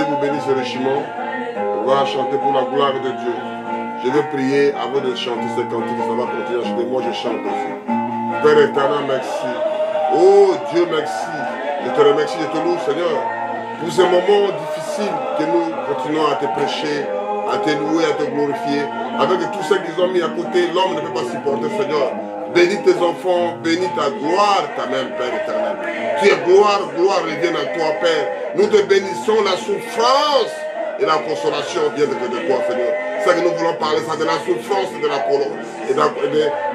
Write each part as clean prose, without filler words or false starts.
vous bénisse richement. On va chanter pour la gloire de Dieu. Je vais prier avant de chanter ce cantique. Ça va continuer à chanter. Moi, je chante aussi. Père éternel, merci. Oh Dieu, merci. Je te remercie, je te loue, Seigneur, pour ces moments difficiles que nous continuons à te prêcher, à te louer, à te glorifier. Avec tous ceux qu'ils ont mis à côté, l'homme ne peut pas supporter, Seigneur. Bénis tes enfants, bénis ta gloire, ta même, Père éternel. Tu es gloire, gloire revienne à toi, Père. Nous te bénissons, la souffrance et la consolation viennent de toi, Seigneur. C'est que nous voulons parler, ça de la souffrance et de la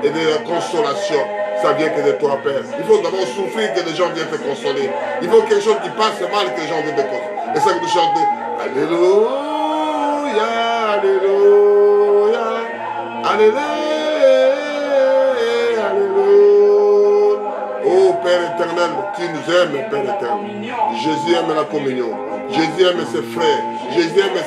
et de la consolation. Ça vient que de toi, Père. Il faut d'abord souffrir que les gens viennent te consoler. Il faut quelque chose qui passe mal que les gens viennent te consoler. Et ça que nous chantons. Alléluia, Alléluia, Alléluia, Alléluia. Oh Père éternel, tu nous aimes, Père éternel. Jésus aime la communion. Jésus aime ses frères. Jésus aime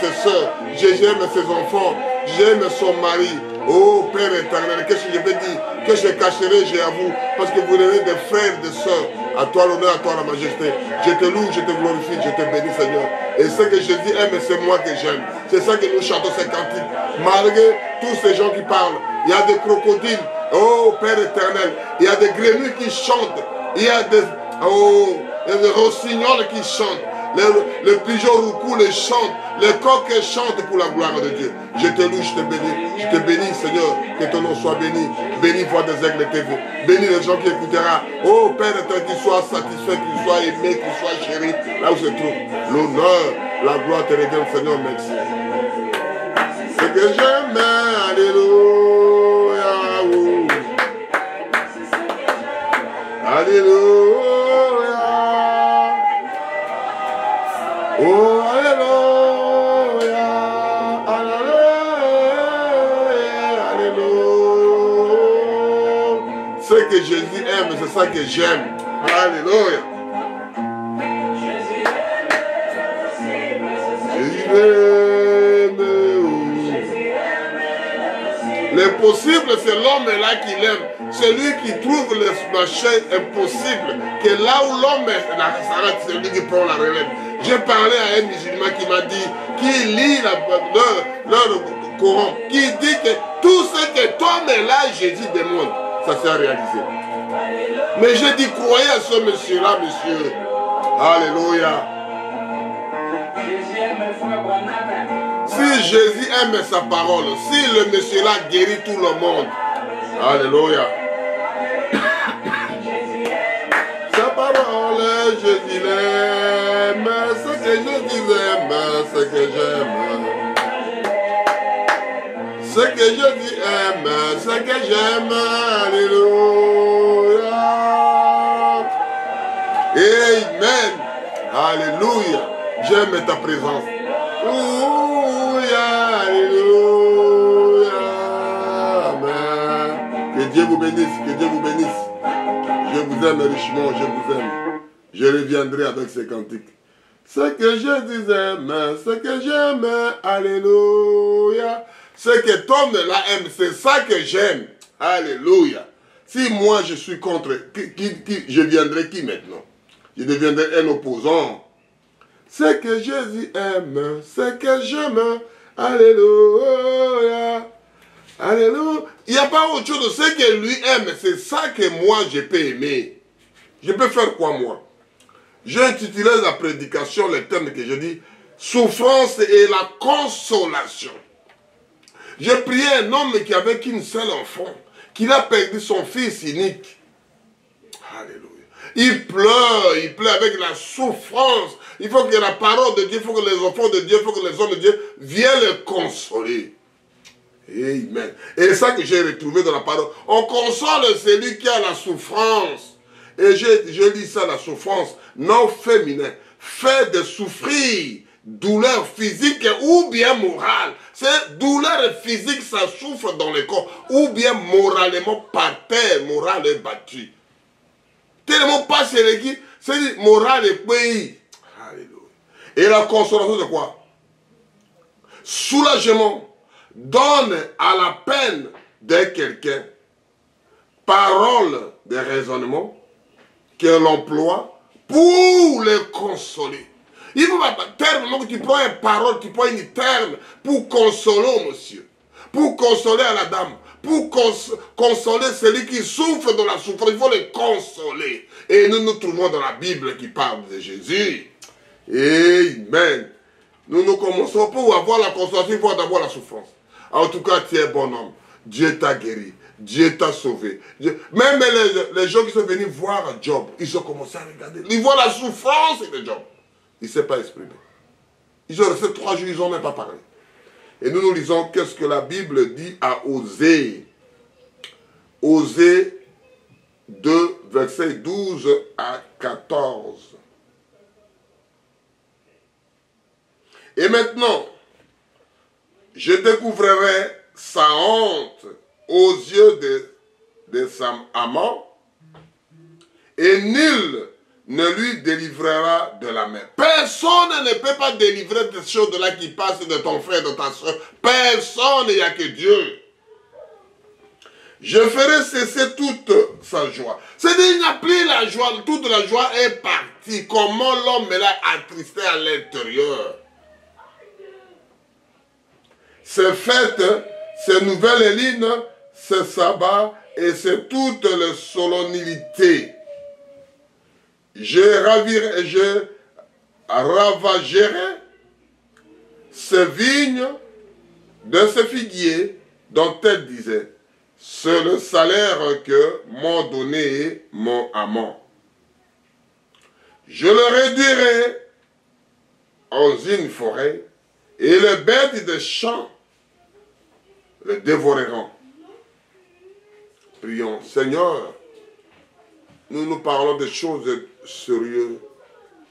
ses soeurs. Jésus aime ses enfants. Jésus aime son mari. Oh Père éternel, qu'est-ce que je vais dire? Que je cacherai, j'ai à vous, parce que vous êtes des frères, des sœurs. À toi l'honneur, à toi la majesté. Je te loue, je te glorifie, je te bénis, Seigneur. Et ce que Jésus aime, c'est moi que j'aime. C'est ça que nous chantons ces cantiques. Malgré tous ces gens qui parlent, il y a des crocodiles. Oh Père éternel, il y a des grenouilles qui chantent. Il y a des rossignols qui chantent. Les pigeons roucous les chantent. Les coqs chantent pour la gloire de Dieu. Je te loue, je te bénis. Je te bénis, Seigneur. Que ton nom soit béni. Bénis voix des aigles TV. Bénis les gens qui écoutera. Oh Père éternel, qu'ils soient satisfaits, qu'ils soient aimés, qu'ils soient chéris. Là où se trouve. L'honneur, la gloire te reviennent, Seigneur. Merci. Ce que j'aime, alléluia. Alléluia. Oh, alléluia, alléluia, alléluia. Ce que Jésus aime, c'est ça que j'aime. Alléluia. Jésus aime. L'impossible, c'est l'homme là qui l'aime. Celui qui trouve le marché impossible, que là où l'homme s'arrête, c'est lui qui prend la relève. J'ai parlé à un musulman qui m'a dit, qui lit leur Coran, qui dit que tout ce que toi-même là, Jésus demande, ça s'est réalisé. Mais j'ai dit, croyez à ce monsieur-là, monsieur. Alléluia. Si Jésus aime sa parole, si le monsieur-là guérit tout le monde, alléluia. Sa parole, Jésus l'aime, ce que Jésus aime, ce que j'aime. Ce que Jésus aime, ce que j'aime, alléluia. Amen. Alléluia. J'aime ta présence. Alléluia. Alléluia. Amen. Que Dieu vous bénisse, que Dieu vous bénisse. Je vous aime richement, je vous aime. Je reviendrai avec ces cantiques. Ce que Jésus aime, ce que j'aime, alléluia. Ce que Tom là aime, c'est ça que j'aime. Alléluia. Si moi je suis contre, je viendrai qui maintenant? Je deviendrai un opposant. Ce que Jésus aime, ce que j'aime, alléluia. Alléluia. Il n'y a pas autre chose de ce que lui aime. C'est ça que moi je peux aimer. Je peux faire quoi moi? J'ai intitulé la prédication, le thème que je dis, souffrance et la consolation. J'ai prié un homme qui avait qu'une seule enfant, qui a perdu son fils unique. Alléluia. Il pleure avec la souffrance. Il faut que la parole de Dieu, il faut que les enfants de Dieu, il faut que les hommes de Dieu viennent le consoler. Amen. Et c'est ça que j'ai retrouvé dans la parole. On console celui qui a la souffrance. Et je lis ça, la souffrance non féminin. Fait de souffrir, douleur physique ou bien morale. C'est douleur physique, ça souffre dans le corps. Ou bien moralement par terre, moral est battu. Tellement pas c'est qui, c'est moral et pays. Alléluia. Et la consolation de quoi? Soulagement. Donne à la peine de quelqu'un parole de raisonnement que l'on emploie pour le consoler. Il faut pas terme, donc tu prends une parole, tu prends une terme pour consoler monsieur, pour consoler à la dame, pour consoler celui qui souffre de la souffrance. Il faut le consoler. Et nous nous trouvons dans la Bible qui parle de Jésus. Amen. Nous commençons pour avoir la consolation, il faut d'abord la souffrance. En tout cas, tu es bon homme. Dieu t'a guéri. Dieu t'a sauvé. Même les gens qui sont venus voir Job, ils ont commencé à regarder. Ils voient la souffrance de Job. Il ne s'est pas exprimé. Ils ont resté 3 jours, ils n'ont même pas parlé. Et nous lisons qu'est-ce que la Bible dit à Osée. Osée 2, versets 12 à 14. Et maintenant, je découvrirai sa honte aux yeux de sa amant, et nul ne lui délivrera de la main. Personne ne peut pas délivrer des choses de là qui passent de ton frère, de ta soeur. Personne, il n'y a que Dieu. Je ferai cesser toute sa joie. C'est-à-dire, il n'y a plus la joie, toute la joie est partie. Comment l'homme l'a attristé à l'intérieur. Ces fêtes, ces nouvelles lignes, ces sabbats et c'est toutes les solennalités. Je ravagerai ces vignes de ces figuiers dont elle disait, c'est le salaire que m'ont donné mon amant. Je le réduirai en une forêt et les bêtes des champs le dévoreront. Prions. Seigneur, nous parlons des choses sérieuses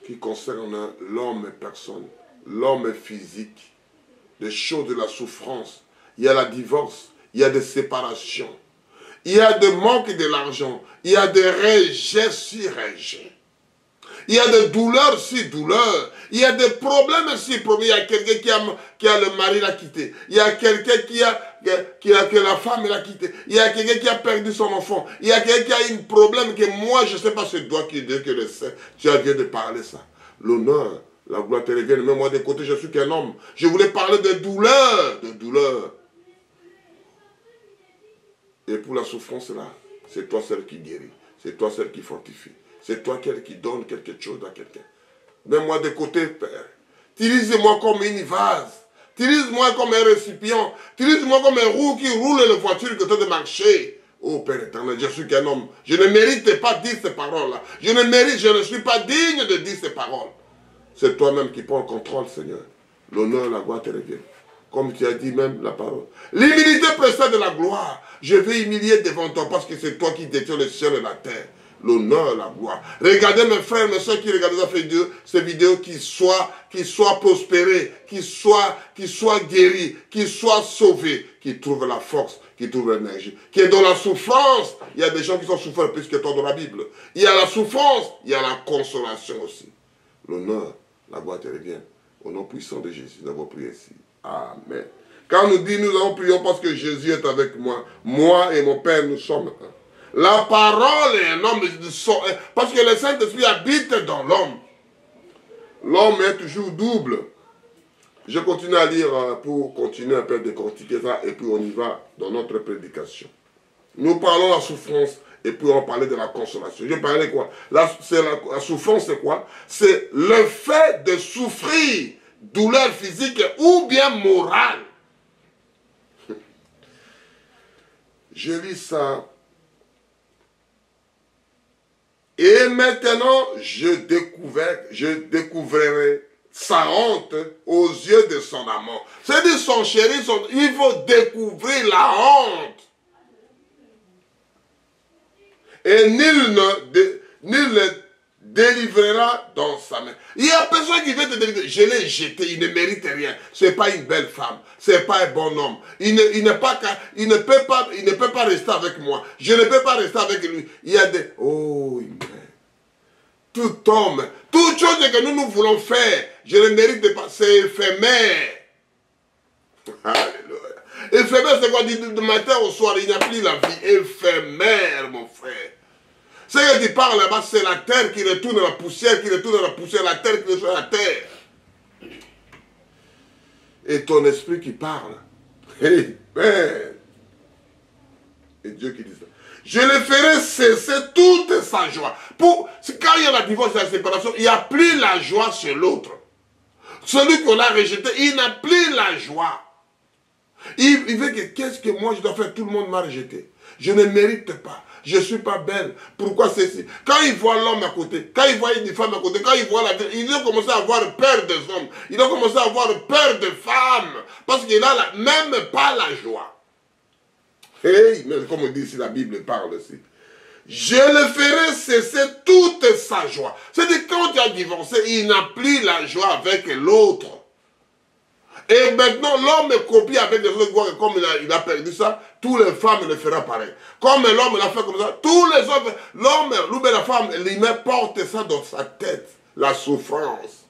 qui concernent l'homme et personne, l'homme physique, des choses de la souffrance. Il y a la divorce, il y a des séparations, il y a des manques de l'argent, il y a des rejets sur rejets. Il y a des douleurs sur douleurs. Il y a des problèmes sur problèmes. Il y a quelqu'un qui a le mari l'a quitté. Il y a quelqu'un que la femme l'a quitté. Il y a quelqu'un qui a perdu son enfant. Il y a quelqu'un qui a un problème que moi, je ne sais pas, c'est toi qui le sais. Tu viens de parler ça. L'honneur, la gloire te revienne. Même moi, de côté, je suis qu'un homme. Je voulais parler de douleur. De douleur. Et pour la souffrance là, c'est toi celle qui guérit. C'est toi celle qui fortifie. C'est toi qui donne quelque chose à quelqu'un. Mets-moi de côté, Père. Utilise-moi comme une vase. Utilise-moi comme un récipient. Utilise-moi comme un roue qui roule la voiture que tu as de marcher. Oh Père éternel, je suis qu'un homme. Je ne mérite pas de dire ces paroles-là. Je ne suis pas digne de dire ces paroles. C'est toi-même qui prends le contrôle, Seigneur. L'honneur, la gloire te revient. Comme tu as dit même la parole. L'humilité précède de la gloire. Je vais humilier devant toi parce que c'est toi qui détiens le ciel et la terre. L'honneur, la gloire. Regardez mes frères, mes soeurs qui regardent ces vidéos, qui soient prospérés, qui soient guéris, qui soient sauvés, qui trouvent la force, qui trouvent l'énergie. Qui est dans la souffrance. Il y a des gens qui sont souffrants plus que toi dans la Bible. Il y a la souffrance, il y a la consolation aussi. L'honneur, la gloire te revient. Au nom puissant de Jésus, nous avons prié ici. Amen. Quand nous dit nous avons prié parce que Jésus est avec moi. Moi et mon Père, nous sommes un. La parole est un homme, parce que le Saint-Esprit habite dans l'homme. L'homme est toujours double. Je continue à lire pour continuer un peu à décortiquer ça et puis on y va dans notre prédication. Nous parlons de la souffrance et puis on parlait de la consolation. Je parlais quoi? La souffrance c'est quoi? C'est le fait de souffrir, douleur physique ou bien morale. Je lis ça. Et maintenant, je découvrirai sa honte aux yeux de son amant. C'est-à-dire son chéri, il faut découvrir la honte. Et nul ne délivrera dans sa main. Il n'y a personne qui veut te délivrer. Je l'ai jeté, il ne mérite rien. Ce n'est pas une belle femme, ce n'est pas un bon homme. Il ne peut pas rester avec moi. Je ne peux pas rester avec lui. Il y a des... Oh, tout homme, toute chose que nous voulons faire, je ne mérite pas. C'est éphémère. Alléluia. Éphémère, c'est quoi? Du matin au soir, il n'y a plus la vie. Éphémère, mon frère. Ce que tu parles là-bas, c'est la terre qui retourne à la poussière, la terre qui retourne à la terre. et ton esprit qui parle. Amen. Et Dieu qui dit ça. Je le ferai cesser toute sa joie. Quand il y a la divorce et la séparation, il n'y a plus la joie sur l'autre. Celui qu'on a rejeté, il n'a plus la joie. Il veut que, qu'est-ce que moi je dois faire? Tout le monde m'a rejeté. Je ne mérite pas. Je ne suis pas belle. Pourquoi ceci? Quand il voit l'homme à côté, quand il voit une femme à côté, quand il voit la vie, il doit commencer à avoir peur des hommes. Il doit commencer à avoir peur des femmes. Parce qu'il n'a même pas la joie. Hey, mais comme on dit ici, la Bible parle aussi. Je le ferai cesser toute sa joie. C'est-à-dire, quand tu as divorcé, il n'a plus la joie avec l'autre. Et maintenant, l'homme copie avec les autres, comme il a perdu ça, toutes les femmes le feront pareil. Comme l'homme l'a fait comme ça, tous les autres, l'homme, ou la femme, il porte ça dans sa tête, la souffrance.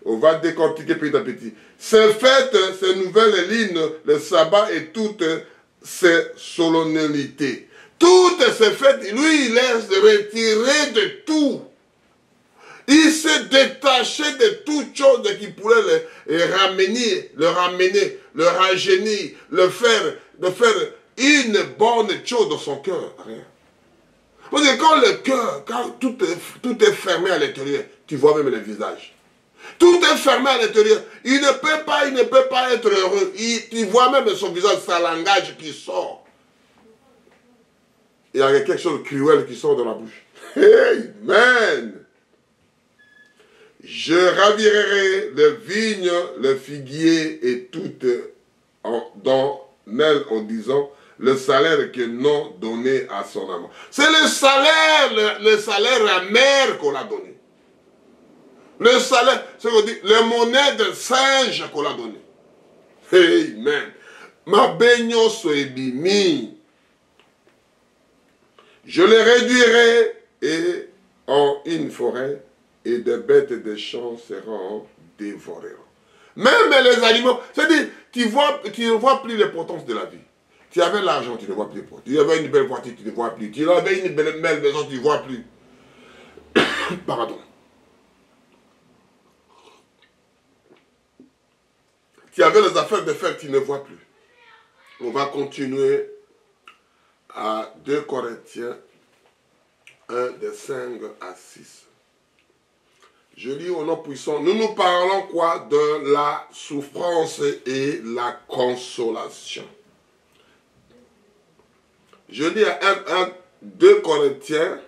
On va décortiquer petit à petit. Ces fêtes, ces nouvelles lignes, le sabbat et toutes ces solennalités. Toutes ces fêtes, lui, il est retiré de tout. Il s'est détaché de toute chose qui pourrait le rajeunir, de faire une bonne chose dans son cœur. Rien. Parce que quand le cœur, quand tout est fermé à l'intérieur, tu vois même le visage. Tout est fermé à l'intérieur. Il ne peut pas être heureux. Tu vois même son visage, sa langage qui sort. Il y a quelque chose de cruel qui sort de la bouche. Amen. Je ravirerai les vignes, le figuier et tout dans elles en disant le salaire que non donné à son amant. C'est le salaire amer qu'on a donné. Le salaire, c'est qu'on dit, les monnaies de singe qu'on a donné. Amen. Ma baigno soebimi. Je les réduirai en une forêt et des bêtes des champs seront dévorées. Même les animaux, c'est-à-dire, tu ne vois plus l'importance de la vie. Tu avais l'argent, tu ne vois plus. Tu avais une belle voiture, tu ne vois plus. Tu avais une belle maison, tu ne vois plus. Pardon. Tu avais les affaires de faire, tu ne vois plus. On va continuer à 2 Corinthiens 1, de 5 à 6. Je lis au nom puissant. Nous parlons quoi? De la souffrance et la consolation. Je lis à 2 Corinthiens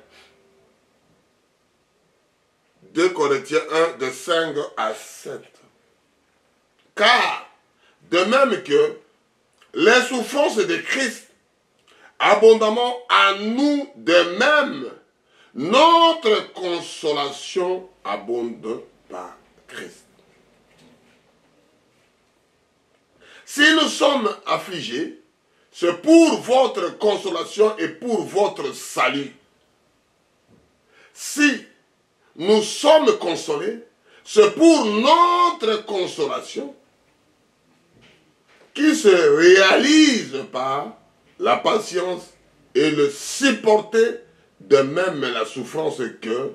1, de 5 à 7. Car, de même que les souffrances de Christ, abondamment à nous de même, notre consolation abonde par Christ. Si nous sommes affligés, c'est pour votre consolation et pour votre salut. Si nous sommes consolés, c'est pour notre consolation qui se réalise par la patience et le supporter de même la souffrance que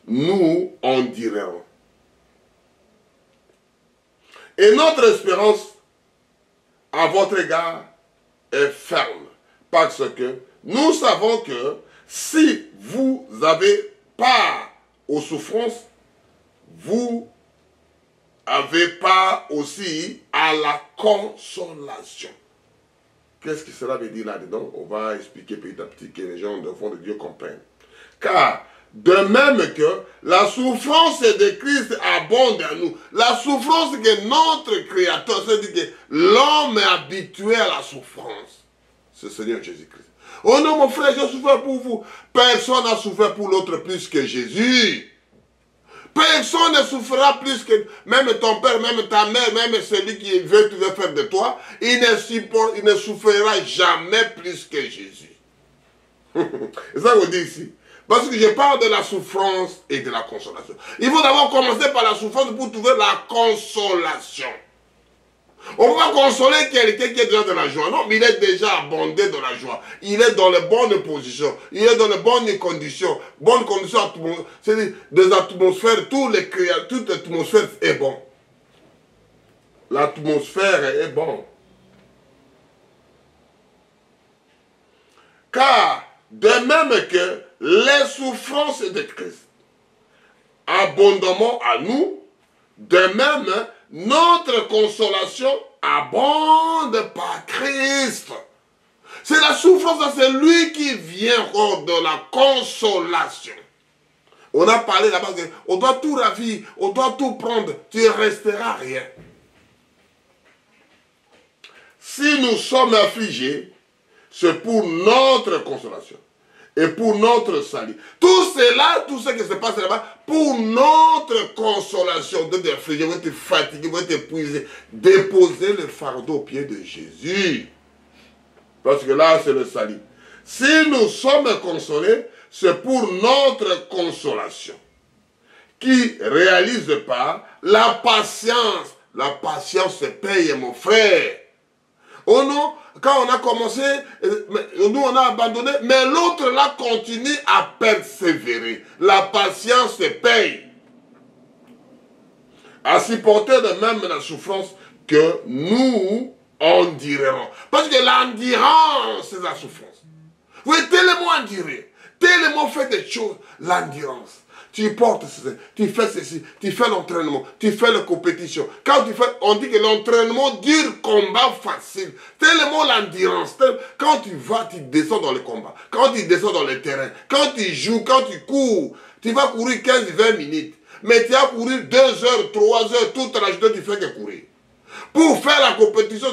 nous endurerons. Et notre espérance à votre égard est ferme, parce que nous savons que si vous avez part aux souffrances, vous avez part aussi à la consolation. Qu'est-ce que cela veut dire là-dedans? On va expliquer petit à petit que les gens de fond de Dieu comprennent. Car, de même que la souffrance de Christ abonde à nous, la souffrance que notre Créateur, c'est-à-dire que l'homme est habitué à la souffrance, c'est le Seigneur Jésus-Christ. Oh non, mon frère, j'ai souffert pour vous. Personne n'a souffert pour l'autre plus que Jésus. Personne ne souffrira plus que même ton père, même ta mère, même celui qui veut faire de toi. Il ne souffrira jamais plus que Jésus. C'est ça qu'on dit ici. Parce que je parle de la souffrance et de la consolation. Il faut d'abord commencer par la souffrance pour trouver la consolation. On va consoler quelqu'un qui est déjà dans la joie. Non, mais il est déjà abondé dans la joie. Il est dans les bonnes positions. Il est dans les bonnes conditions. Bonnes conditions, c'est-à-dire des atmosphères, toute l'atmosphère est bon. l'atmosphère est bonne. Car, de même que les souffrances de Christ abondamment à nous, de même, notre consolation abonde par Christ. C'est la souffrance, c'est lui qui vient de la consolation. On a parlé là-bas, on doit tout ravir, on doit tout prendre, tu ne resteras rien. Si nous sommes affligés, c'est pour notre consolation et pour notre salut. Tout cela, tout ce qui se passe là-bas, pour notre consolation. De t'affliger, de te fatiguer, de t'épuiser. Déposer le fardeau au pied de Jésus. Parce que là, c'est le salut. Si nous sommes consolés, c'est pour notre consolation. Qui réalise pas la patience. La patience se paye, mon frère. Oh non, quand on a commencé, nous on a abandonné, mais l'autre là continue à persévérer. La patience se paye. À supporter de même la souffrance que nous endurerons. Parce que l'endurance, c'est la souffrance. Oui, tellement enduré, tellement fait des choses, l'endurance. Tu portes ceci, tu fais ceci, tu fais l'entraînement, tu fais la compétition. Quand tu fais, on dit que l'entraînement dure combat facile. Tellement l'endurance. Quand tu vas, tu descends dans le combat. Quand tu descends dans le terrain, quand tu joues, quand tu cours, tu vas courir 15-20 minutes. Mais tu as couru 2 heures, 3 heures, toute la journée, tu fais que courir. Pour faire la compétition,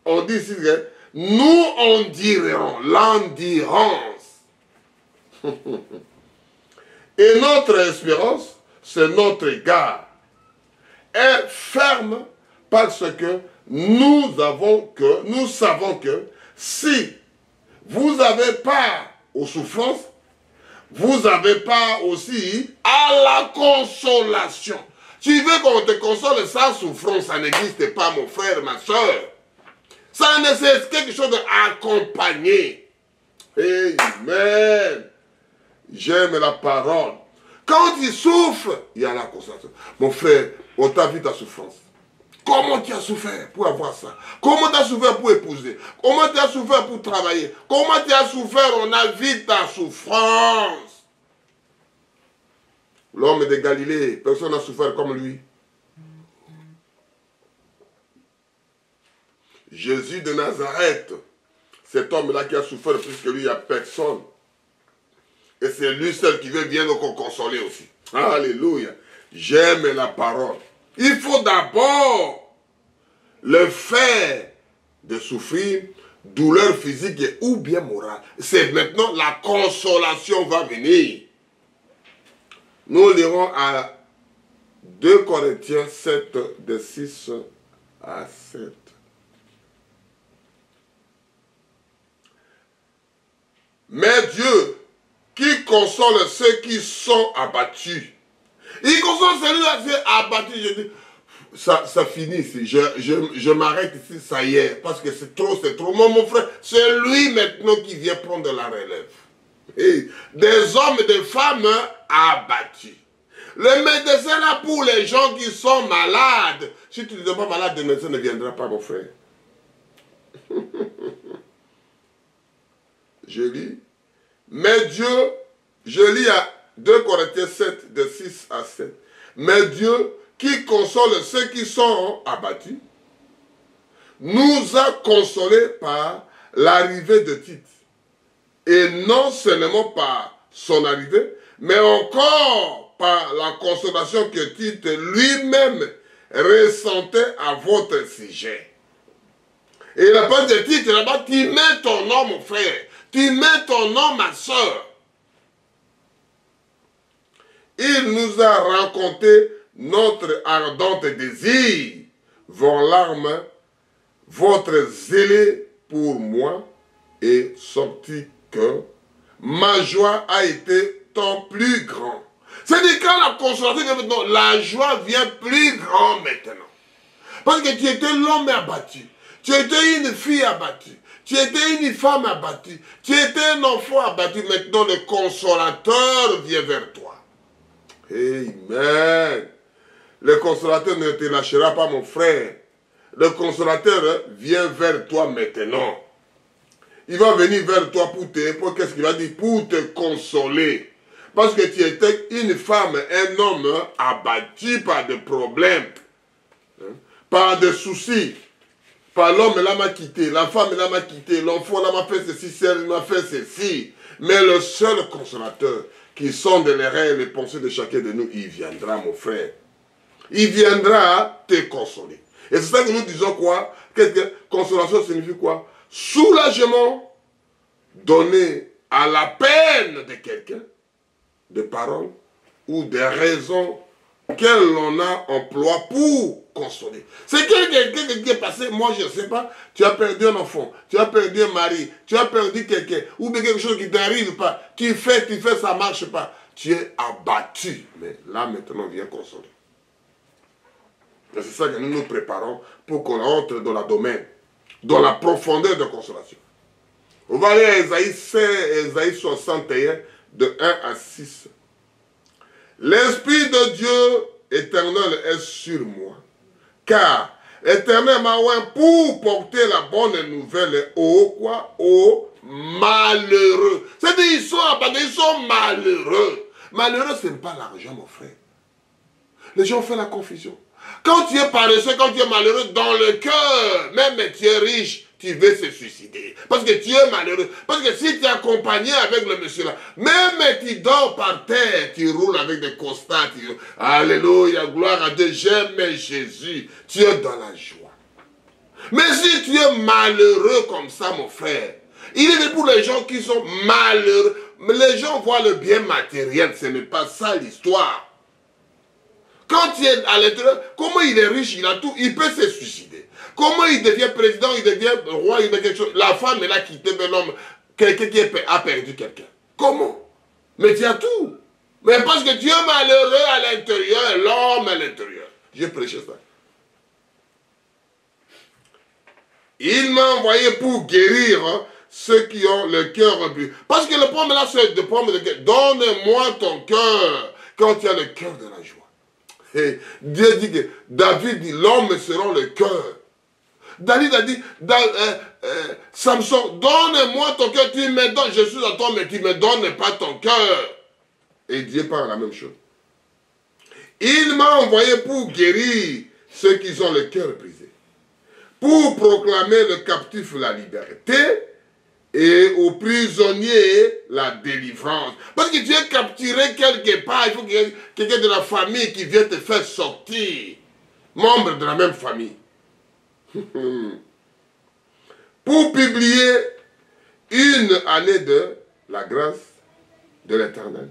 on dit ici que nous endurerons l'endurance. Et notre espérance, c'est notre égard, est ferme parce que nous savons que si vous avez part aux souffrances, vous avez part aussi à la consolation. Tu veux qu'on te console sans souffrance, ça n'existe pas, mon frère, ma soeur. Ça nécessite quelque chose d'accompagné. Amen. J'aime la parole. Quand il souffre, il y a la consolation. Mon frère, on t'a vu ta souffrance. Comment tu as souffert pour avoir ça? Comment tu as souffert pour épouser? Comment tu as souffert pour travailler? Comment tu as souffert? On a vu ta souffrance. L'homme de Galilée, personne n'a souffert comme lui. Jésus de Nazareth, cet homme-là qui a souffert plus que lui, il n'y a personne. Et c'est lui seul qui veut bien nous consoler aussi. Alléluia. J'aime la parole. Il faut d'abord le fait de souffrir, douleur physique ou bien morale. C'est maintenant la consolation va venir. Nous lirons à 2 Corinthiens 7, de 6 à 7. Mais Dieu, qui console ceux qui sont abattus. Il console celui-là qui est abattu. Je dis, ça finit ici. Je m'arrête ici, ça y est. Parce que c'est trop, c'est trop. Moi, mon frère, c'est lui maintenant qui vient prendre la relève. Et des hommes et des femmes abattus. Le médecin là pour les gens qui sont malades. Si tu ne es pas malade, le médecin ne viendra pas, mon frère. Je lis. Mais Dieu, je lis à 2 Corinthiens 7, de 6 à 7. Mais Dieu, qui console ceux qui sont abattus, nous a consolés par l'arrivée de Tite. Et non seulement par son arrivée, mais encore par la consolation que Tite lui-même ressentait à votre sujet. Et la part de Tite, là-bas, tu mets ton nom, mon frère. Tu mets ton nom, ma soeur. Il nous a raconté notre ardente désir, vos larmes, votre zélé pour moi, et sorti que ma joie a été tant plus grande. C'est-à-dire quand la consolation vient maintenant, la joie vient plus grande maintenant. Parce que tu étais l'homme abattu, tu étais une fille abattue, tu étais une femme abattue, tu étais un enfant abattu, maintenant le consolateur vient vers toi. Amen. Le consolateur ne te lâchera pas, mon frère. le consolateur vient vers toi maintenant. Il va venir vers toi pour qu'est-ce qu'il va dire? Pour te consoler. Parce que tu étais une femme, un homme abattu par des problèmes, par des soucis. Par l'homme, là m'a quitté, la femme, là m'a quitté, l'enfant, là m'a fait ceci, celle m'a fait ceci. Mais le seul consolateur qui sonde les reins et les pensées de chacun de nous, il viendra, mon frère. Il viendra te consoler. Et c'est ça que nous disons quoi? Consolation signifie quoi? Soulagement donné à la peine de quelqu'un, de paroles ou des raisons qu'elle en a emploie pour consoler. C'est quelqu'un qui est passé, moi je ne sais pas, tu as perdu un enfant, tu as perdu un mari, tu as perdu quelqu'un, ou bien quelque chose qui ne t'arrive pas, tu fais, ça ne marche pas, tu es abattu. Mais là maintenant, viens consoler. C'est ça que nous nous préparons pour qu'on entre dans le domaine, dans la profondeur de consolation. On va aller à Ésaïe 61, de 1 à 6. L'Esprit de Dieu éternel est sur moi, car l'Éternel m'a oint pour porter la bonne nouvelle aux malheureux. C'est-à-dire ils sont abandonnés, ils sont malheureux. Malheureux, ce n'est pas l'argent, mon frère. Les gens font la confusion. Quand tu es paresseux, quand tu es malheureux dans le cœur, même tu es riche, tu veux se suicider. Parce que tu es malheureux. Parce que si tu es accompagné avec le monsieur là, même tu dors par terre, tu roules avec des constats. Alléluia, gloire à Dieu, j'aime Jésus. Tu es dans la joie. Mais si tu es malheureux comme ça, mon frère, il est pour les gens qui sont malheureux. Les gens voient le bien matériel, ce n'est pas ça l'histoire. Quand tu es à l'intérieur, comment il est riche, il a tout, il peut se suicider. Comment il devient président, il devient roi, il devient quelque chose. La femme, elle a quitté l'homme, quelqu'un qui a perdu quelqu'un. Comment? Mais tu as tout. Mais parce que tu es malheureux à l'intérieur, l'homme à l'intérieur. J'ai prêché ça. Il m'a envoyé pour guérir ceux qui ont le cœur rebu. Parce que le problème là, c'est le problème de cœur. Donne-moi ton cœur quand tu as le cœur de la joie. Et Dieu dit que David dit, l'homme sera le cœur. David a dit, Samson, donne-moi ton cœur, tu me donnes, je suis à toi, mais tu ne me donnes pas ton cœur. Et Dieu parle la même chose. Il m'a envoyé pour guérir ceux qui ont le cœur brisé, pour proclamer le captif la liberté et aux prisonniers la délivrance. Parce que tu es capturé quelque part, il faut qu'il y ait quelqu'un de la famille qui vienne te faire sortir, membre de la même famille. Pour publier une année de la grâce de l'Éternel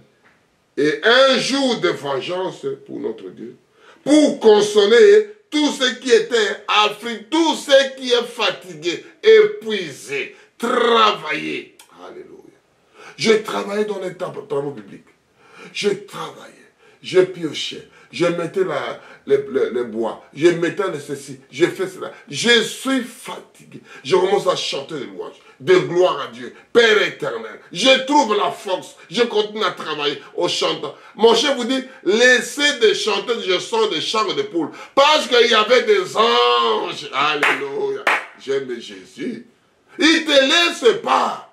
et un jour de vengeance pour notre Dieu, pour consoler tous ceux qui étaient affligés, tous ceux qui sont fatigués, épuisés, travaillés. Alléluia. Je travaillais dans les travaux publics. Je travaillais, je piochais, je mettais le bois, je mettais le ceci, je fais cela. Je suis fatigué. Je commence à chanter des louanges, de gloire à Dieu, Père éternel. Je trouve la force, je continue à travailler au chantant. Mon chef vous dit, laissez de chanter, je sens des chants de poules. Parce qu'il y avait des anges. Alléluia. J'aime Jésus. Il ne te laisse pas.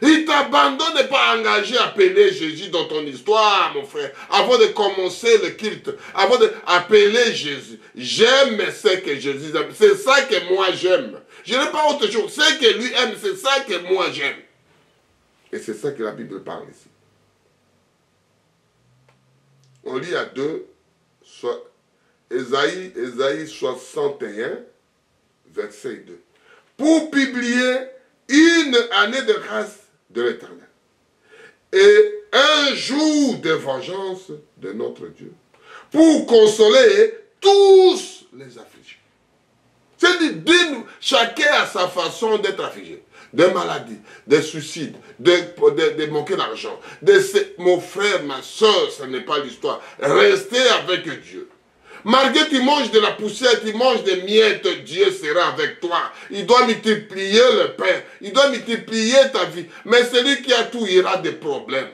Il t'abandonne pas engagé à appeler Jésus dans ton histoire, mon frère. Avant de commencer le culte, avant d'appeler Jésus. J'aime ce que Jésus aime. C'est ça que moi j'aime. Je n'ai pas autre chose. Ce que lui aime, c'est ça que moi j'aime. Et c'est ça que la Bible parle ici. On lit à 2, Ésaïe 61, verset 2. Pour publier une année de grâce de l'Éternel et un jour de vengeance de notre Dieu pour consoler tous les affligés. C'est-à-dire, chacun a sa façon d'être affligé. Des maladies, des suicides, de manquer d'argent. Mon frère, ma soeur, ce n'est pas l'histoire. Restez avec Dieu. Malgré que tu manges de la poussière, tu manges des miettes, Dieu sera avec toi. Il doit multiplier le pain. Il doit multiplier ta vie. Mais celui qui a tout, il aura des problèmes.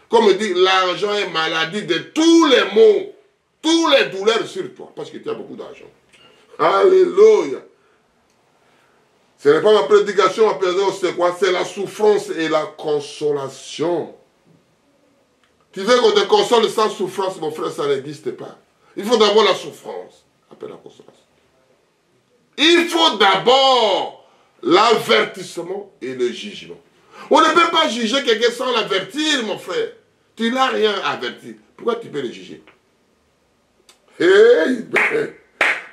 Comme dit, l'argent est maladie de tous les maux, tous les douleurs sur toi. Parce que tu as beaucoup d'argent. Alléluia. Ce n'est pas ma prédication, ma prédication, c'est quoi? C'est la souffrance et la consolation. Tu veux qu'on te console sans souffrance, mon frère, ça n'existe pas. Il faut d'abord la souffrance, après la consolation. Il faut d'abord l'avertissement et le jugement. On ne peut pas juger quelqu'un sans l'avertir, mon frère. Tu n'as rien averti. Pourquoi tu peux le juger? Hey,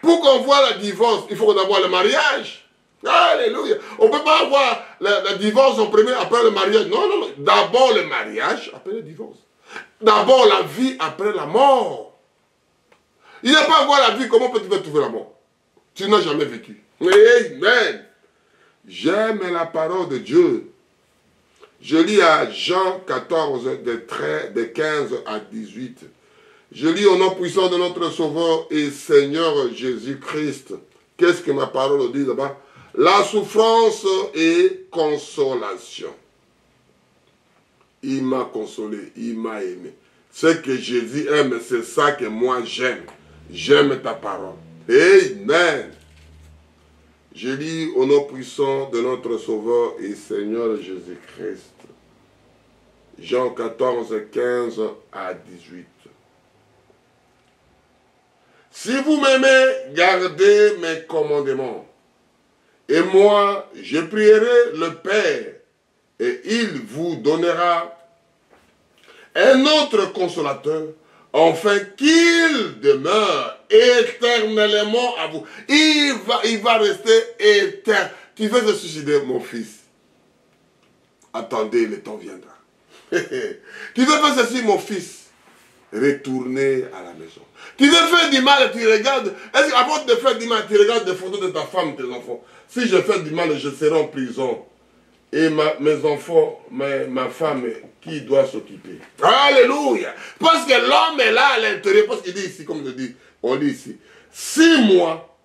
pour qu'on voit la divorce, il faut d'abord le mariage. Alléluia. On ne peut pas avoir la divorce en premier, après le mariage. Non, non, non. D'abord le mariage, après le divorce. D'abord la vie, après la mort. Il n'y a pas avoir la vie, comment peux-tu trouver la mort? Tu n'as jamais vécu. Amen. J'aime la parole de Dieu. Je lis à Jean 14, de 15 à 18. Je lis au nom puissant de notre Sauveur et Seigneur Jésus-Christ. Qu'est-ce que ma parole dit là-bas? La souffrance et consolation. Il m'a consolé, il m'a aimé. Ce que Jésus aime, c'est ça que moi j'aime. J'aime ta parole. Amen. Je lis au nom puissant de notre Sauveur et Seigneur Jésus-Christ. Jean 14, 15 à 18. Si vous m'aimez, gardez mes commandements. Et moi, je prierai le Père, et il vous donnera un autre consolateur, afin qu'il demeure éternellement à vous. Il va rester éternel. Tu veux te suicider, mon fils? Attendez, le temps viendra. Tu veux faire ceci, mon fils? Retournez à la maison. Tu veux faire du mal, tu regardes. Est-ce qu'avant de faire du mal, tu regardes des photos de ta femme, tes enfants? Si je fais du mal, je serai en prison. Et mes enfants, ma femme, qui doit s'occuper? Alléluia! Parce que l'homme est là à l'intérieur, parce qu'il dit ici, comme je dis, on lit ici. 6 mois,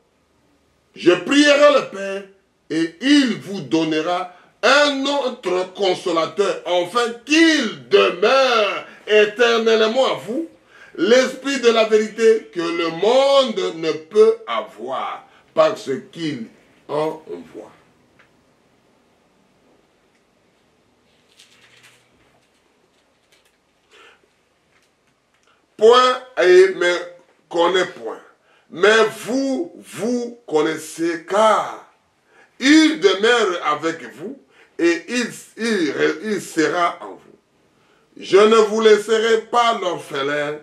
je prierai le Père et il vous donnera un autre consolateur, afin qu'il demeure éternellement à vous, l'esprit de la vérité que le monde ne peut avoir, parce qu'il en envoie. Point et me connaît point. Mais vous connaissez, car il demeure avec vous et il sera en vous. Je ne vous laisserai pas l'orphelin,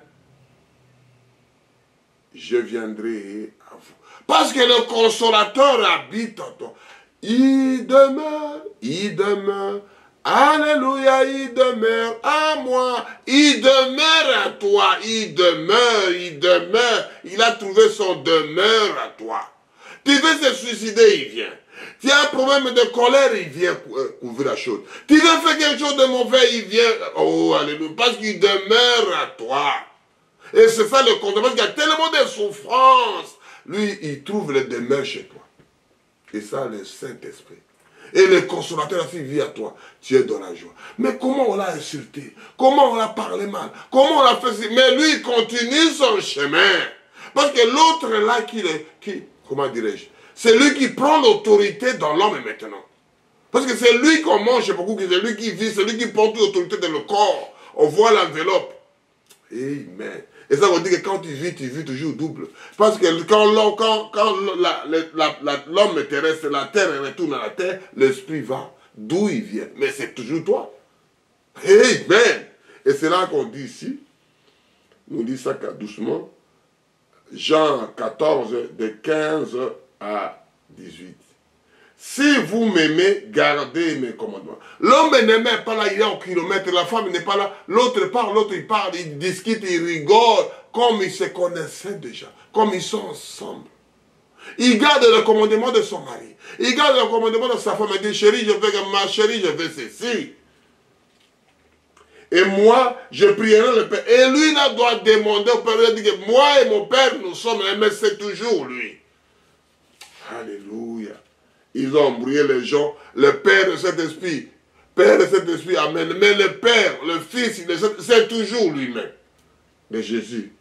je viendrai à vous. Parce que le consolateur habite en toi. Il demeure. Alléluia, il demeure à moi, il demeure à toi, il demeure, il a trouvé son demeure à toi. Tu veux se suicider, il vient. Tu as un problème de colère, il vient couvrir la chose. Tu veux faire quelque chose de mauvais, il vient, oh alléluia, parce qu'il demeure à toi. Et c'est ça le compte, parce qu'il y a tellement de souffrance. Lui, il trouve le demeure chez toi. Et ça, le Saint-Esprit. Et le consolateur aussi vit à toi. Tu es dans la joie. Mais comment on l'a insulté? Comment on l'a parlé mal? Comment on l'a fait? Mais lui, il continue son chemin. Parce que l'autre là, comment dirais-je? C'est lui qui prend l'autorité dans l'homme maintenant. Parce que c'est lui qu'on mange beaucoup, c'est lui qui vit, c'est lui qui prend toute l'autorité dans le corps. On voit l'enveloppe. Amen. Et ça veut dire que quand tu vis toujours double. Parce que quand l'homme terrestre, la terre retourne à la terre, l'esprit va d'où il vient. Mais c'est toujours toi. Amen. Et c'est là qu'on dit ici, nous dit ça doucement, Jean 14, de 15 à 18. Si vous m'aimez, gardez mes commandements. L'homme n'aime pas là, il est en kilomètre, la femme n'est pas là, l'autre parle, l'autre il parle, il discute, il rigole, comme ils se connaissaient déjà, comme ils sont ensemble. Il garde le commandement de son mari, il garde le commandement de sa femme, il dit chérie, je veux ma chérie, je veux ceci. Et moi, je prierai le Père. Et lui, là, doit demander au Père, il dit que moi et mon Père, nous sommes, mais c'est toujours lui. Alléluia. Ils ont embrouillé les gens. Le Père de cet esprit. Père de cet esprit, amen. Mais le Père, le Fils, c'est toujours lui-même. Mais Jésus,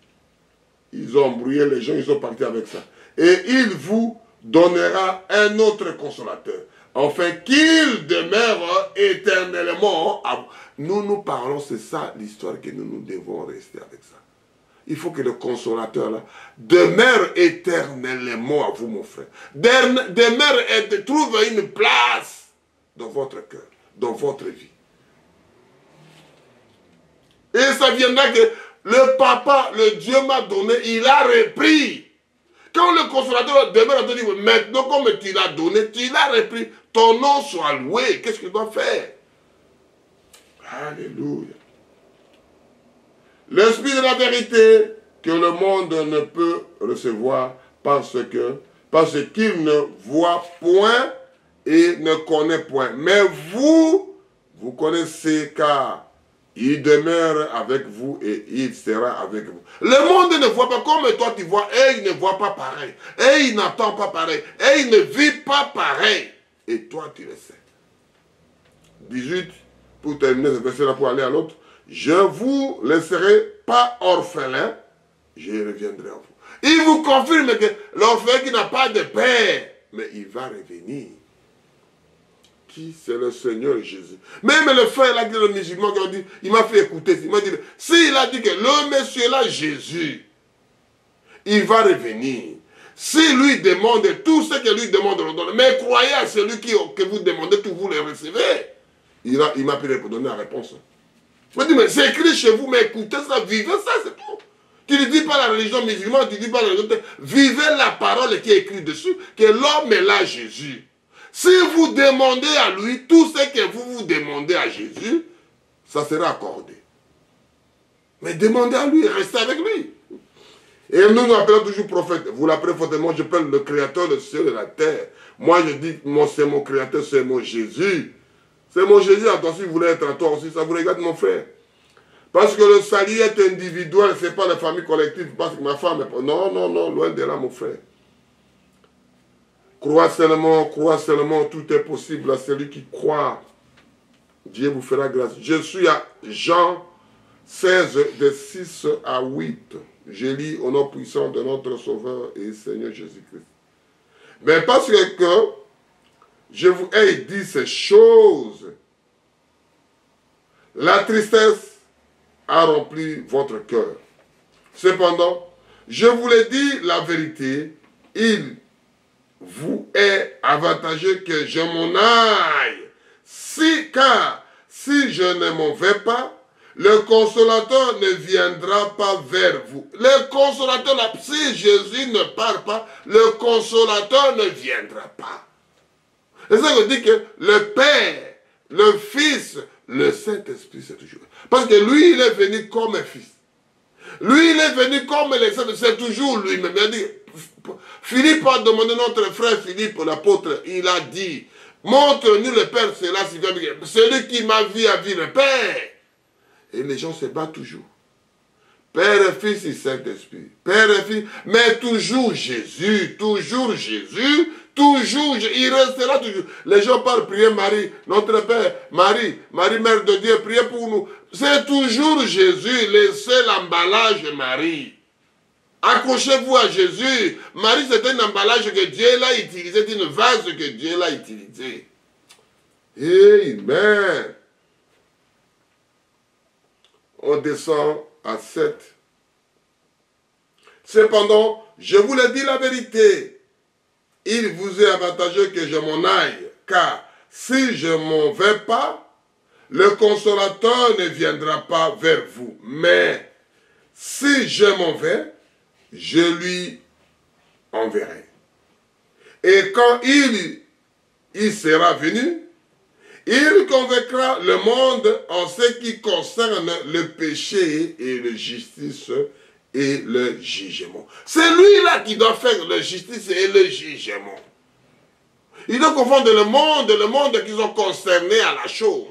ils ont embrouillé les gens, ils sont partis avec ça. Et il vous donnera un autre consolateur, afin qu'il demeure éternellement à vous. Nous parlons, c'est ça l'histoire que nous devons rester avec ça. Il faut que le consolateur là demeure éternellement à vous, mon frère. Demeure et trouve une place dans votre cœur, dans votre vie. Et ça viendra que le papa, le Dieu m'a donné, il a repris. Quand le consolateur demeure à te dire, maintenant comme tu l'as donné, tu l'as repris, ton nom soit loué. Qu'est-ce qu'il doit faire? Alléluia. L'esprit de la vérité que le monde ne peut recevoir parce qu'il ne voit point et ne connaît point. Mais vous connaissez car il demeure avec vous et il sera avec vous. Le monde ne voit pas comme toi tu vois et il ne voit pas pareil. Et il n'entend pas pareil. Et il ne vit pas pareil. Et toi tu le sais. 18, pour terminer ce verset-là pour aller à l'autre. Je vous laisserai pas orphelin, je reviendrai à vous. Il vous confirme que l'orphelin qui n'a pas de père, mais il va revenir. Qui? C'est le Seigneur Jésus. Même le frère là, le musulman, qui a dit, il m'a fait écouter. Il m'a dit, s'il a dit que le monsieur là, Jésus, il va revenir. Si lui demande tout ce que lui demande, on donne. Mais croyez à celui que vous demandez, tout vous le recevez. Il m'a pu donner la réponse. Je me dis, mais c'est écrit chez vous, mais écoutez ça, vivez ça, c'est tout. Tu ne dis pas la religion musulmane, tu ne dis pas la religion. Vivez la parole qui est écrite dessus, que l'homme est là, Jésus. Si vous demandez à lui tout ce que vous demandez à Jésus, ça sera accordé. Mais demandez à lui, restez avec lui. Et nous appelons toujours prophète. Vous l'appelez fortement, je parle le créateur du ciel et de la terre. Moi je dis, c'est mon créateur, c'est mon Jésus. C'est mon Jésus, attention, si vous voulez être à toi aussi, ça vous regarde mon frère. Parce que le salut est individuel, ce n'est pas la famille collective, parce que ma femme est... Non, non, non, loin de là mon frère. Crois seulement, tout est possible à celui qui croit. Dieu vous fera grâce. Je suis à Jean 16, de 6 à 8. Je lis au nom puissant de notre Sauveur et Seigneur Jésus-Christ. Mais parce que je vous ai dit ces choses, la tristesse a rempli votre cœur. Cependant, je vous l'ai dit la vérité, il vous est avantageux que je m'en aille. Car si je ne m'en vais pas, le consolateur ne viendra pas vers vous. Le consolateur, si Jésus ne part pas, le consolateur ne viendra pas. C'est ça que dit que le Père, le Fils, le Saint-Esprit, c'est toujours. Parce que lui, il est venu comme un fils. Lui, il est venu comme les saints, c'est toujours lui-même. Il a dit, Philippe a demandé, notre frère Philippe, l'apôtre, il a dit, montre-nous le Père, c'est là, celui qui m'a vu a vu le Père. Et les gens se battent toujours. Père et Fils et Saint-Esprit. Père et Fils, mais toujours Jésus, toujours Jésus, toujours, il restera toujours. Les gens parlent, priez Marie, notre Père, Marie, Mère de Dieu, priez pour nous. C'est toujours Jésus, laissez l'emballage Marie. Accrochez-vous à Jésus. Marie, c'est un emballage que Dieu l'a utilisé, c'est une vase que Dieu l'a utilisé. Amen. On descend à 7. Cependant, je vous le dis la vérité. Il vous est avantageux que je m'en aille, car si je m'en vais pas, le consolateur ne viendra pas vers vous. Mais si je m'en vais, je lui enverrai. Et quand il sera venu, il convaincra le monde en ce qui concerne le péché et la justice et le jugement. C'est lui-là qui doit faire la justice et le jugement. Il doit confondre le monde qui sont concernés à la chose.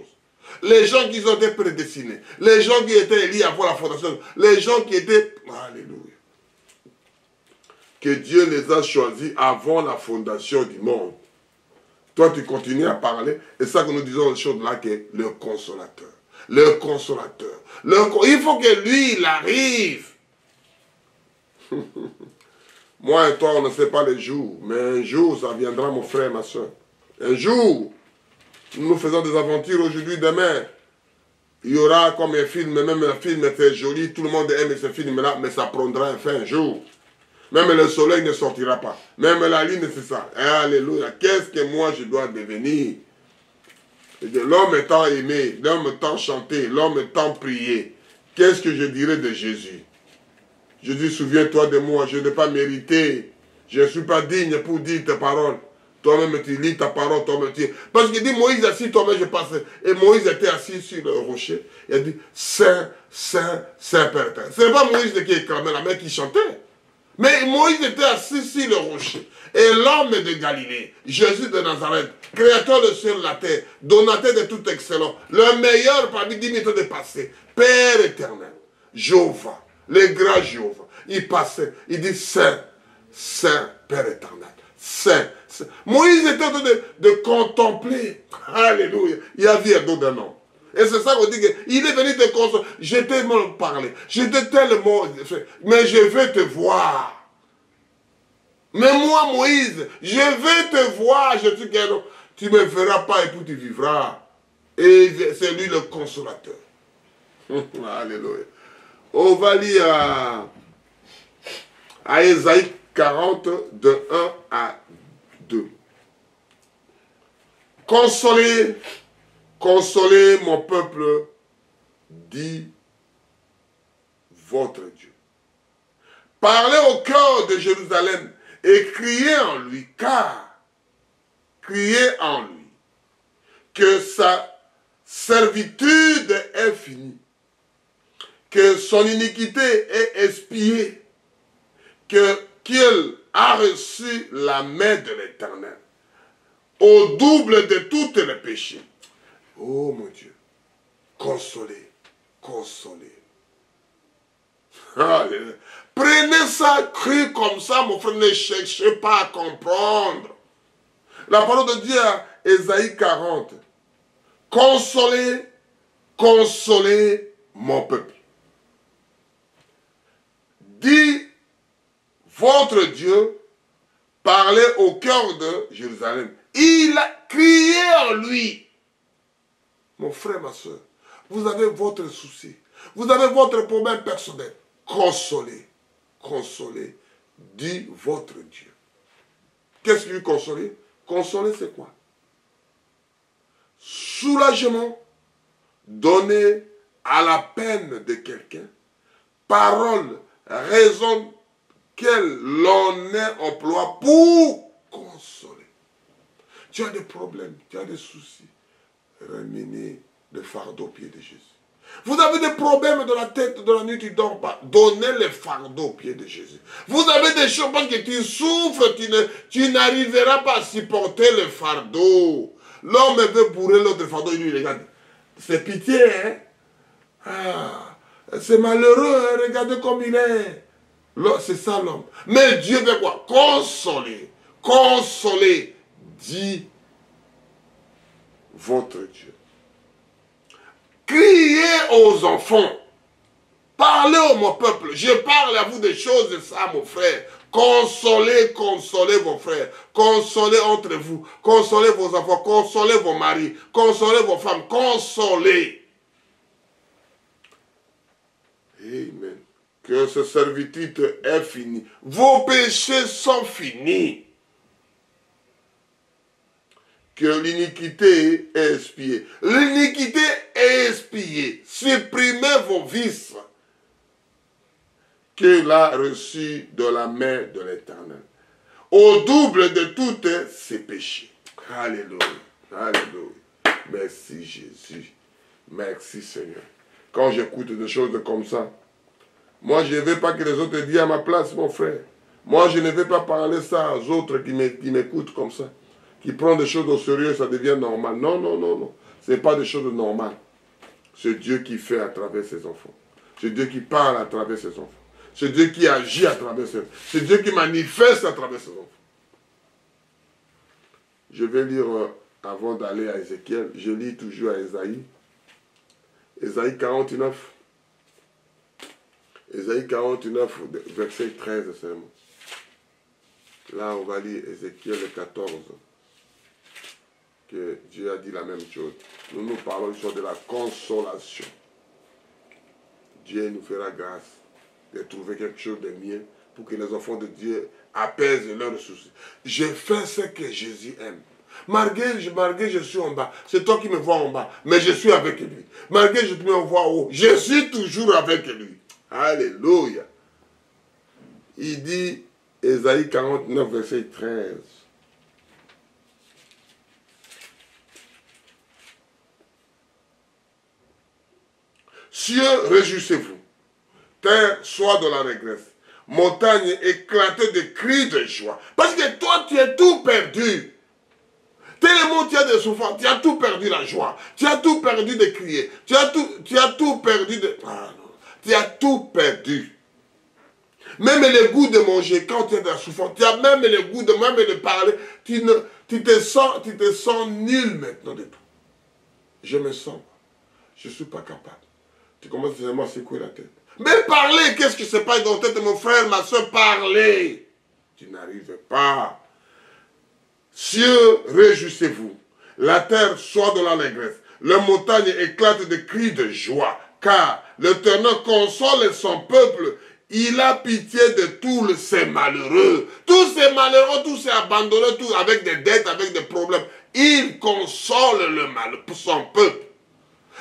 Les gens qui ont été prédestinés, les gens qui étaient liés avant la fondation, les gens qui étaient... Alléluia. Que Dieu les a choisis avant la fondation du monde. Toi, tu continues à parler, et ça que nous disons, les choses là, que le consolateur. Le consolateur. Il faut que lui, il arrive. Moi et toi, on ne sait pas les jours, mais un jour, ça viendra, mon frère, ma soeur. Un jour, nous faisons des aventures aujourd'hui, demain. Il y aura comme un film, même un film était joli, tout le monde aime ce film-là, mais ça prendra un fin jour. Même le soleil ne sortira pas. Même la lune, c'est ça. Alléluia. Qu'est-ce que moi je dois devenir? L'homme étant aimé, l'homme étant chanté, l'homme étant prié, qu'est-ce que je dirais de Jésus? Je dis, souviens-toi de moi, je n'ai pas mérité. Je ne suis pas digne pour dire tes paroles. Toi-même, tu lis ta parole, toi-même, tu... Parce qu'il dit, Moïse assis, toi-même, je passe. Et Moïse était assis sur le rocher. Il a dit, Saint, Saint, Saint Père éternel. Ce n'est pas Moïse qui éclamait, la main qui chantait. Mais Moïse était assis sur le rocher. Et l'homme de Galilée, Jésus de Nazareth, créateur de ciel et la terre, donateur de tout excellent, le meilleur parmi 10 000 de passé, Père éternel, Jéhovah, le grand Jéhovah, il passait, il dit Saint, Saint, Père éternel, Saint, Saint. Moïse était en train de contempler, alléluia, il y avait un dos d'un homme. Et c'est ça qu'on dit qu'il est venu te consoler. Je t'ai tellement parlé, je t'ai tellement fait, mais je vais te voir. Mais moi, Moïse, je vais te voir. Je dis que tu ne me verras pas et puis tu vivras. Et c'est lui le consolateur. Alléluia. On va lire à Ésaïe 40, de 1 à 2. Consolez, consolez mon peuple, dit votre Dieu. Parlez au cœur de Jérusalem et criez en lui, car criez en lui, que sa servitude est finie, que son iniquité est expiée, qu'il a reçu la main de l'Éternel, au double de tous les péchés. Oh mon Dieu, consolez, consolez. Alléluia. Prenez ça cru comme ça, mon frère, ne cherchez pas à comprendre. La parole de Dieu à Ésaïe 40. Consolez, consolez mon peuple. Dit votre Dieu, parlez au cœur de Jérusalem. Il a crié en lui. Mon frère, ma soeur, vous avez votre souci. Vous avez votre problème personnel. Consolez, consolez, dit votre Dieu. Qu'est-ce que lui consoler? Consoler, c'est quoi? Soulagement donné à la peine de quelqu'un. Parole, raison l'on emploie pour consoler. Tu as des problèmes, tu as des soucis. Ramenez le fardeau au pied de Jésus. Vous avez des problèmes de la tête, de la nuit, tu ne dors pas. Donnez le fardeau au pied de Jésus. Vous avez des choses parce que tu souffres, tu n'arriveras pas à supporter le fardeau. L'homme veut bourrer l'autre fardeau, il lui regarde. C'est pitié, hein? Ah, c'est malheureux, hein? Regardez comme il est. C'est ça l'homme. Mais Dieu veut quoi? Consoler. Consoler, dit votre Dieu. Criez aux enfants. Parlez au mon peuple. Je parle à vous des choses de ça, mon frère. Consolez, consolez vos frères. Consolez entre vous. Consolez vos enfants. Consolez vos maris. Consolez vos femmes. Consolez. Amen. Que ce servitude est finie. Vos péchés sont finis. Que l'iniquité est expiée. L'iniquité est expiée. Supprimez vos vices qu'il a reçus de la main de l'Éternel, au double de tous ses péchés. Alléluia. Alléluia. Merci Jésus. Merci Seigneur. Quand j'écoute des choses comme ça, moi je ne veux pas que les autres disent à ma place, mon frère. Moi je ne veux pas parler ça aux autres qui m'écoutent comme ça. Qui prend des choses au sérieux, ça devient normal. Non, non, non, non. Ce n'est pas des choses normales. C'est Dieu qui fait à travers ses enfants. C'est Dieu qui parle à travers ses enfants. C'est Dieu qui agit à travers ses enfants. C'est Dieu qui manifeste à travers ses enfants. Je vais lire, avant d'aller à Ézéchiel, je lis toujours à Ésaïe. Ésaïe 49. Ésaïe 49, verset 13 seulement. Là, on va lire Ézéchiel 14. Que Dieu a dit la même chose. Nous parlons sur de la consolation. Dieu nous fera grâce de trouver quelque chose de mieux pour que les enfants de Dieu apaisent leurs soucis. Je fais ce que Jésus aime. Malgré je suis en bas, c'est toi qui me vois en bas, mais je suis avec lui. Malgré je me vois haut, je suis toujours avec lui. Alléluia. Il dit, Ésaïe 49, verset 13. Cieux, réjouissez-vous. Terre, sois de la régresse. Montagne, éclatez de cris de joie. Parce que toi, tu es tout perdu. Tellement tu as des souffrances, tu as tout perdu la joie. Tu as tout perdu de crier. Tu as tout perdu de... Ah non. Tu as tout perdu. Même le goût de manger, quand tu es dans la souffrance, tu as même le goût de même de parler. Tu te sens nul maintenant de tout. Je me sens. Je ne suis pas capable. Tu commences vraiment à secouer la tête. Mais parler, qu'est-ce qui se passe dans la tête de mon frère, ma soeur, parler. Tu n'arrives pas. Cieux, réjouissez-vous. La terre soit de l'allégresse. Les montagnes éclatent de cris de joie. Car l'Éternel console son peuple. Il a pitié de tous ces malheureux. Tous ces malheureux, tous ces abandonnés, tous avec des dettes, avec des problèmes. Il console son peuple.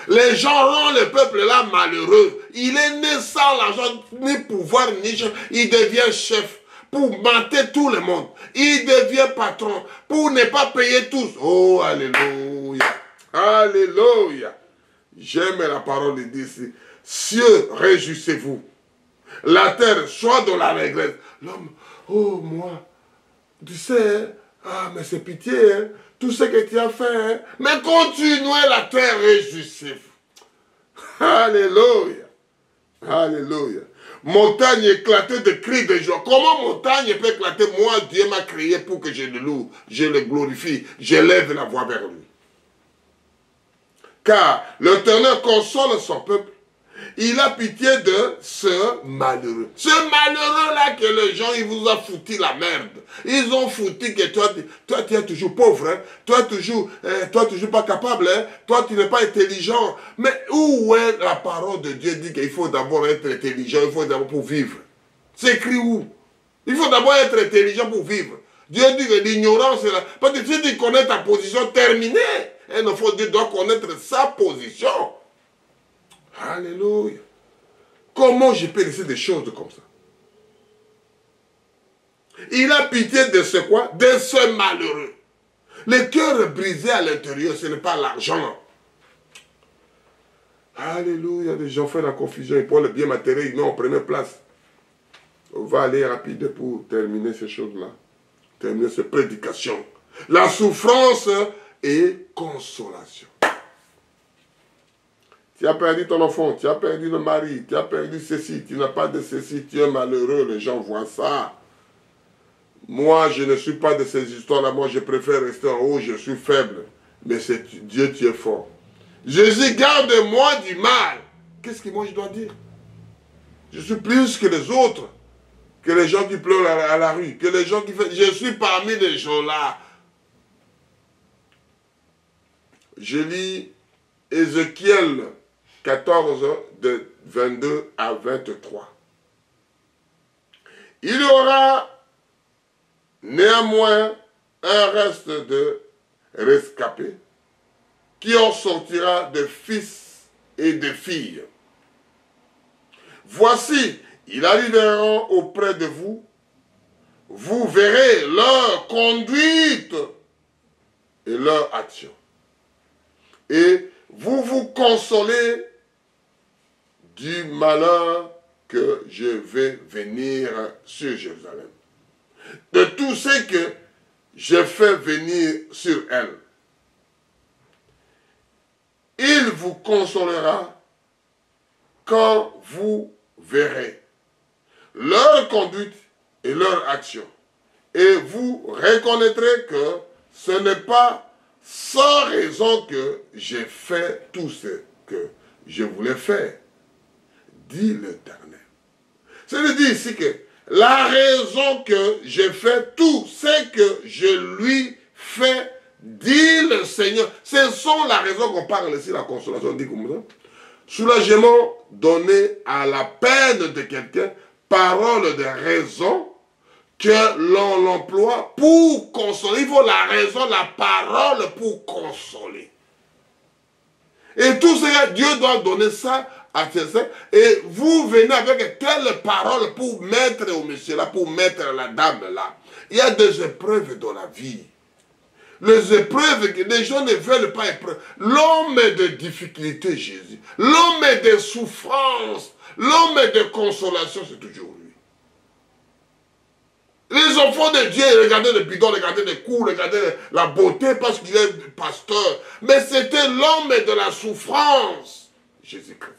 Les gens rendent le peuple là malheureux. Il est né sans l'argent, ni pouvoir, ni chef. Il devient chef pour mater tout le monde. Il devient patron pour ne pas payer tous. Oh, alléluia. Alléluia. J'aime la parole d'ici. Cieux, réjouissez-vous. La terre soit dans la régresse. L'homme, oh moi, tu sais, ah mais c'est pitié, hein, tout ce que tu as fait, hein, mais continuez la terre, réjouissez-vous. Alléluia. Alléluia. Montagne éclatée de cris de joie. Comment montagne peut éclater? Moi, Dieu m'a créé pour que je le loue, je le glorifie, je lève la voix vers lui. Car l'Éternel console son peuple. Il a pitié de ce malheureux. Ce malheureux-là que les gens, ils vous ont foutu la merde. Ils ont foutu que toi tu es toujours pauvre. Hein? Toi, toujours pas capable. Hein? Toi, tu n'es pas intelligent. Mais où est la parole de Dieu dit qu'il faut d'abord être intelligent, il faut d'abord pour vivre? C'est écrit où? Il faut d'abord être intelligent pour vivre. Dieu dit que l'ignorance est là. Parce que si tu connais ta position, terminée. Un enfant de Dieu doit connaître sa position. Alléluia. Comment je peux laisser des choses comme ça? Il a pitié de ce quoi? De ce malheureux. Le cœur brisé à l'intérieur, ce n'est pas l'argent. Alléluia. Les gens font la confusion. Ils prennent le bien matériel, ils mettent en première place. On va aller rapide pour terminer ces choses-là. Terminer cette prédication. La souffrance et consolation. Tu as perdu ton enfant, tu as perdu le mari, tu as perdu ceci, tu n'as pas de ceci, tu es malheureux, les gens voient ça. Moi, je ne suis pas de ces histoires-là, moi je préfère rester en haut, je suis faible. Mais c'est Dieu, tu es fort. Jésus, garde-moi du mal. Qu'est-ce que moi je dois dire? Je suis plus que les autres, que les gens qui pleurent à la rue, que les gens qui font... Je suis parmi les gens-là. Je lis Ézéchiel 14, de 22 à 23. Il y aura néanmoins un reste de rescapés qui en sortira de fils et de filles. Voici, ils arriveront auprès de vous. Vous verrez leur conduite et leur action. Et vous vous consolez du malheur que je vais venir sur Jérusalem. De tout ce que je fais venir sur elle. Il vous consolera quand vous verrez leur conduite et leur action. Et vous reconnaîtrez que ce n'est pas sans raison que j'ai fait tout ce que je voulais faire, dit l'Éternel. C'est-à-dire ici que la raison que j'ai fait tout ce que je lui fais, dit le Seigneur. Ce sont la raison qu'on parle ici, la consolation, dit comme ça. Soulagement donné à la peine de quelqu'un, parole de raison que l'on emploie pour consoler. Il faut la raison, la parole pour consoler. Et tout ça, Dieu doit donner ça à quelqu'un. Et vous venez avec telle parole pour mettre au monsieur là, pour mettre la dame là. Il y a des épreuves dans la vie. Les épreuves, les gens ne veulent pas épreuves. L'homme de difficulté, Jésus. L'homme de souffrance. L'homme de consolation, c'est toujours lui. Les enfants de Dieu, regardaient le bidon, regardaient les coups, regardaient la beauté parce qu'il est pasteur. Mais c'était l'homme de la souffrance, Jésus-Christ.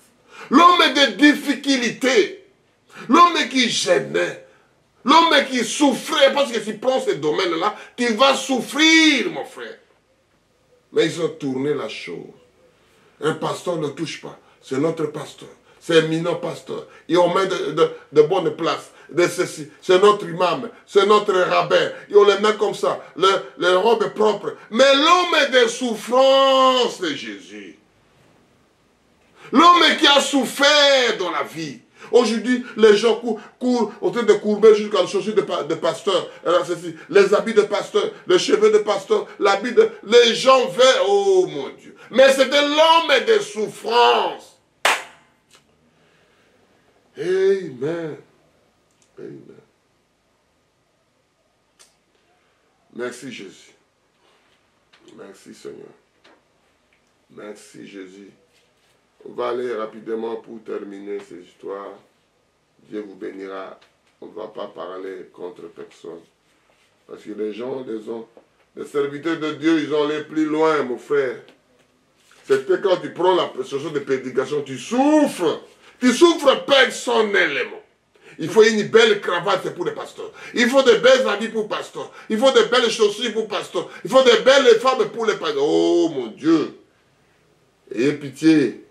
L'homme de difficulté. L'homme qui gênait. L'homme qui souffrait, parce que si tu prends ce domaine-là, tu vas souffrir, mon frère. Mais ils ont tourné la chose. Un pasteur ne touche pas. C'est notre pasteur. C'est éminent pasteur. Et on met de bonnes places. De ceci. C'est notre imam. C'est notre rabbin. Et on les met comme ça. Les robes propres. Mais l'homme de souffrance, c'est Jésus. L'homme qui a souffert dans la vie. Aujourd'hui, les gens courent en train de courber jusqu'à la chaussure de pasteur. Les habits de pasteur, les cheveux de pasteur, l'habit de... Les gens veulent... Oh mon Dieu. Mais c'était l'homme de souffrance. Amen. Amen. Merci Jésus. Merci Seigneur. Merci Jésus. On va aller rapidement pour terminer ces histoires. Dieu vous bénira. On ne va pas parler contre personne. Parce que les gens, les serviteurs de Dieu, ils ont allé plus loin, mon frère. C'était quand tu prends la session de prédication, tu souffres. Tu souffres personnellement. Il faut une belle cravate pour les pasteurs. Il faut de belles habits pour les pasteurs. Il faut de belles chaussures pour les pasteurs. Il faut de belles femmes pour les pasteurs. Oh mon Dieu. Ayez pitié.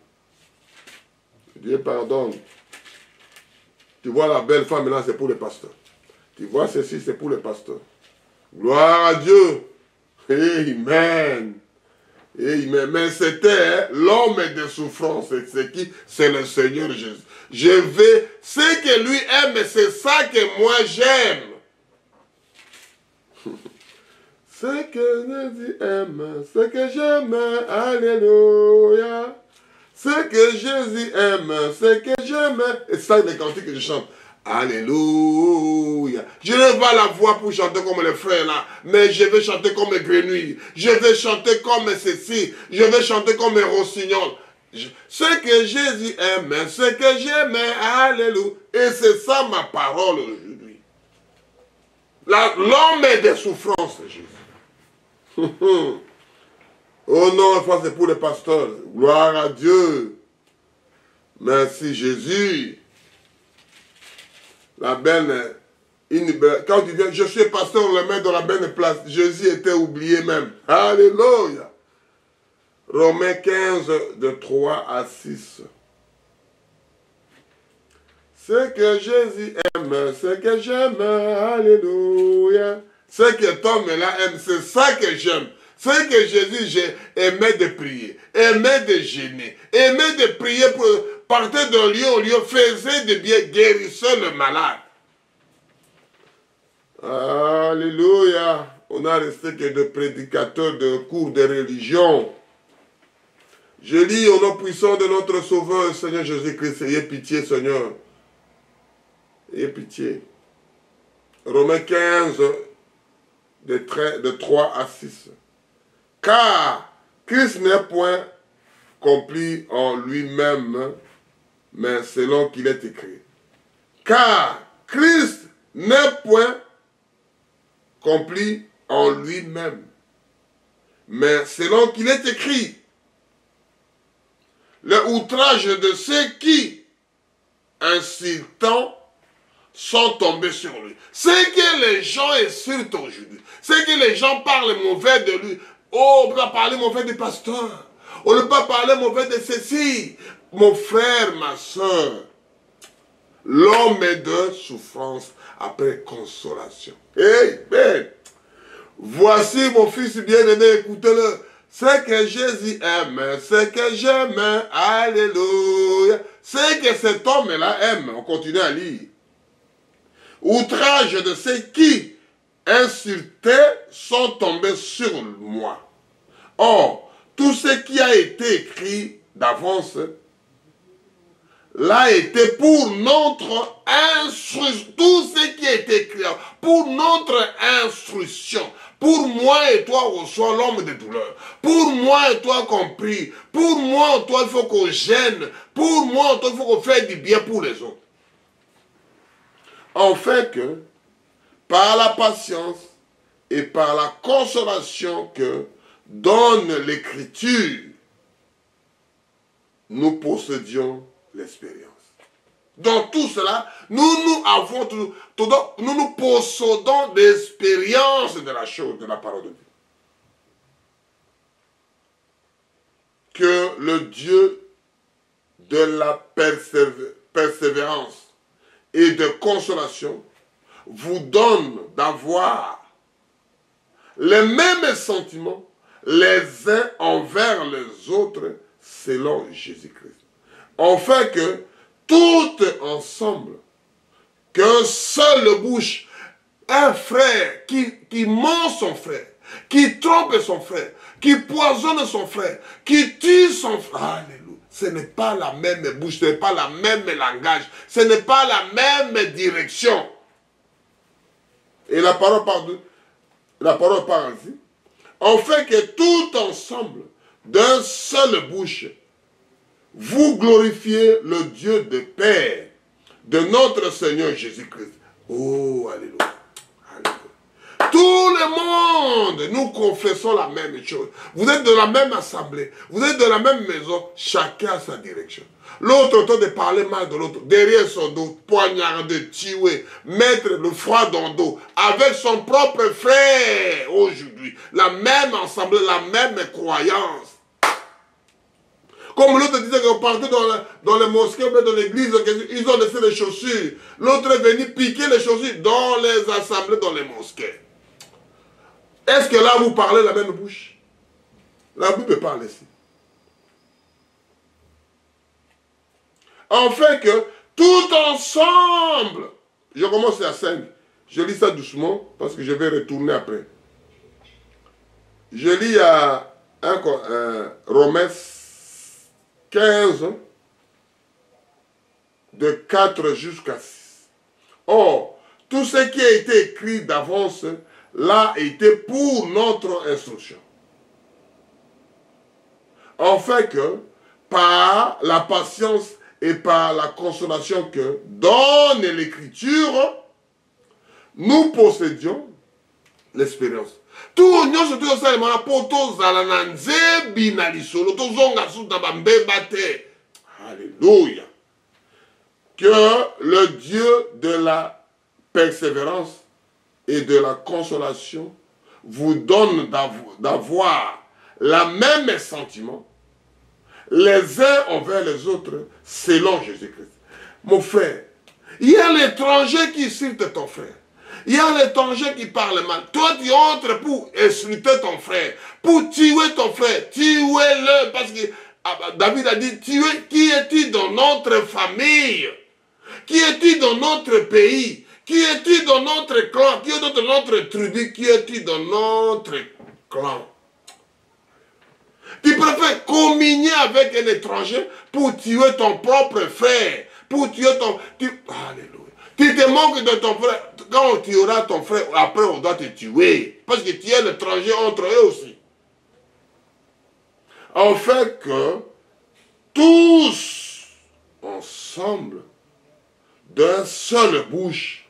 Dieu pardonne. Tu vois la belle femme là, c'est pour les pasteurs. Tu vois ceci, c'est pour les pasteurs. Gloire à Dieu. Amen. Amen. Mais c'était l'homme de souffrance. C'est qui? C'est le Seigneur Jésus. Je vais, ce que lui aime, c'est ça que moi j'aime. Ce que Jésus aime, ce que j'aime, alléluia. Ce que Jésus aime, ce que j'aime. Et c'est ça les cantiques que je chante. Alléluia. Je n'ai pas la voix pour chanter comme les frères là, mais je vais chanter comme Grenouille. Je vais chanter comme ceci. Je vais chanter comme Rossignol. Ce que Jésus aime, ce que j'aime, alléluia. Et c'est ça ma parole aujourd'hui. L'homme des souffrances, Jésus. Oh non, c'est pour les pasteurs. Gloire à Dieu. Merci Jésus. La belle, quand tu viens, je suis pasteur, on le met dans la belle place. Jésus était oublié même. Alléluia. Romains 15, de 3 à 6. Ce que Jésus aime, ce que j'aime, alléluia. Ce que Tom là aime, c'est ça que j'aime. Ce que Jésus aimait de prier, aimait de gêner, aimait de prier pour partir d'un lieu au lieu, faisait de bien, guérissait le malade. Alléluia. On a resté que des prédicateurs de cours de religion. Je lis au nom puissant de notre Sauveur, Seigneur Jésus-Christ. Ayez pitié, Seigneur. Ayez pitié. Romains 15, de 3 à 6. Car Christ n'est point accompli en lui-même, mais selon qu'il est écrit. Car Christ n'est point accompli en lui-même, mais selon qu'il est écrit. Le outrage de ceux qui, insultant, sont tombés sur lui. C'est que les gens insultent aujourd'hui. C'est que les gens parlent mauvais de lui. Oh, on ne peut pas parler mauvais des pasteurs. On ne peut pas parler mauvais de ceci. Mon frère, ma soeur, l'homme de souffrance après consolation. Amen. Voici mon fils bien-aimé, écoutez-le. Ce que Jésus aime, ce que j'aime, alléluia. Ce que cet homme-là aime, on continue à lire. Outrage de ceux qui insultaient sont tombés sur moi. Or, tout ce qui a été écrit d'avance l'a été pour notre instruction. Tout ce qui a été écrit pour notre instruction. Pour moi et toi, reçoit l'homme de douleur. Pour moi et toi, compris. Pour moi et toi, il faut qu'on gêne. Pour moi et toi, il faut qu'on fasse du bien pour les autres. En fait que, par la patience et par la consolation que donne l'Écriture, nous possédions l'expérience. Dans tout cela, nous possédons l'expérience de la chose, de la parole de Dieu. Que le Dieu de la persévérance et de consolation vous donne d'avoir les mêmes sentiments les uns envers les autres selon Jésus-Christ. Enfin que tout ensemble, qu'un seul bouche, un frère qui ment son frère, qui trompe son frère, qui poisonne son frère, qui tue son frère. Alléluia. Ce n'est pas la même bouche, ce n'est pas la même langage, ce n'est pas la même direction. Et la parole parle ainsi. En fait que tout ensemble, d'un seul bouche, vous glorifiez le Dieu de Père, de notre Seigneur Jésus-Christ. Oh, alléluia. Alléluia. Tout le monde, nous confessons la même chose. Vous êtes de la même assemblée, vous êtes de la même maison, chacun a sa direction. L'autre temps de parler mal de l'autre, derrière son dos, poignarder, tuer, mettre le froid dans le dos, avec son propre frère aujourd'hui. La même assemblée, la même croyance. Comme l'autre disait qu'on partait dans les mosquées, dans l'église, ils ont laissé les chaussures. L'autre est venu piquer les chaussures dans les assemblées, dans les mosquées. Est-ce que là, vous parlez la même bouche? La Bible parle ici. En fait que, tout ensemble, je commence à 5. Je lis ça doucement, parce que je vais retourner après. Je lis à Romains 15, de 4 jusqu'à 6. Or, tout ce qui a été écrit d'avance, l'a été pour notre instruction. En fait que, par la patience et par la consolation que donne l'Écriture, nous possédions l'expérience. Tout nous sommes tous ensemble pour tous à la nzébi na lisolo tous zonga sous dans bambeba te. Alléluia. Que le Dieu de la persévérance et de la consolation vous donne d'avoir la même sentiment les uns envers les autres selon Jésus-Christ. Mon frère, il y a l'étranger qui insulte ton frère. Il y a l'étranger qui parle mal. Toi, tu entres pour insulter ton frère, pour tuer ton frère. Tuez-le. Parce que David a dit, tuez, qui es-tu dans notre famille? Qui es-tu dans notre pays? Qui es-tu dans notre clan? Qui es-tu dans notre tribu? Qui es-tu dans notre clan? Tu préfères communier avec un étranger pour tuer ton propre frère. Pour tuer ton... Alléluia. Tu te manques de ton frère. Quand tu auras ton frère, après on doit te tuer. Parce que tu es l'étranger entre eux aussi. En fait que tous ensemble, d'un seul bouche,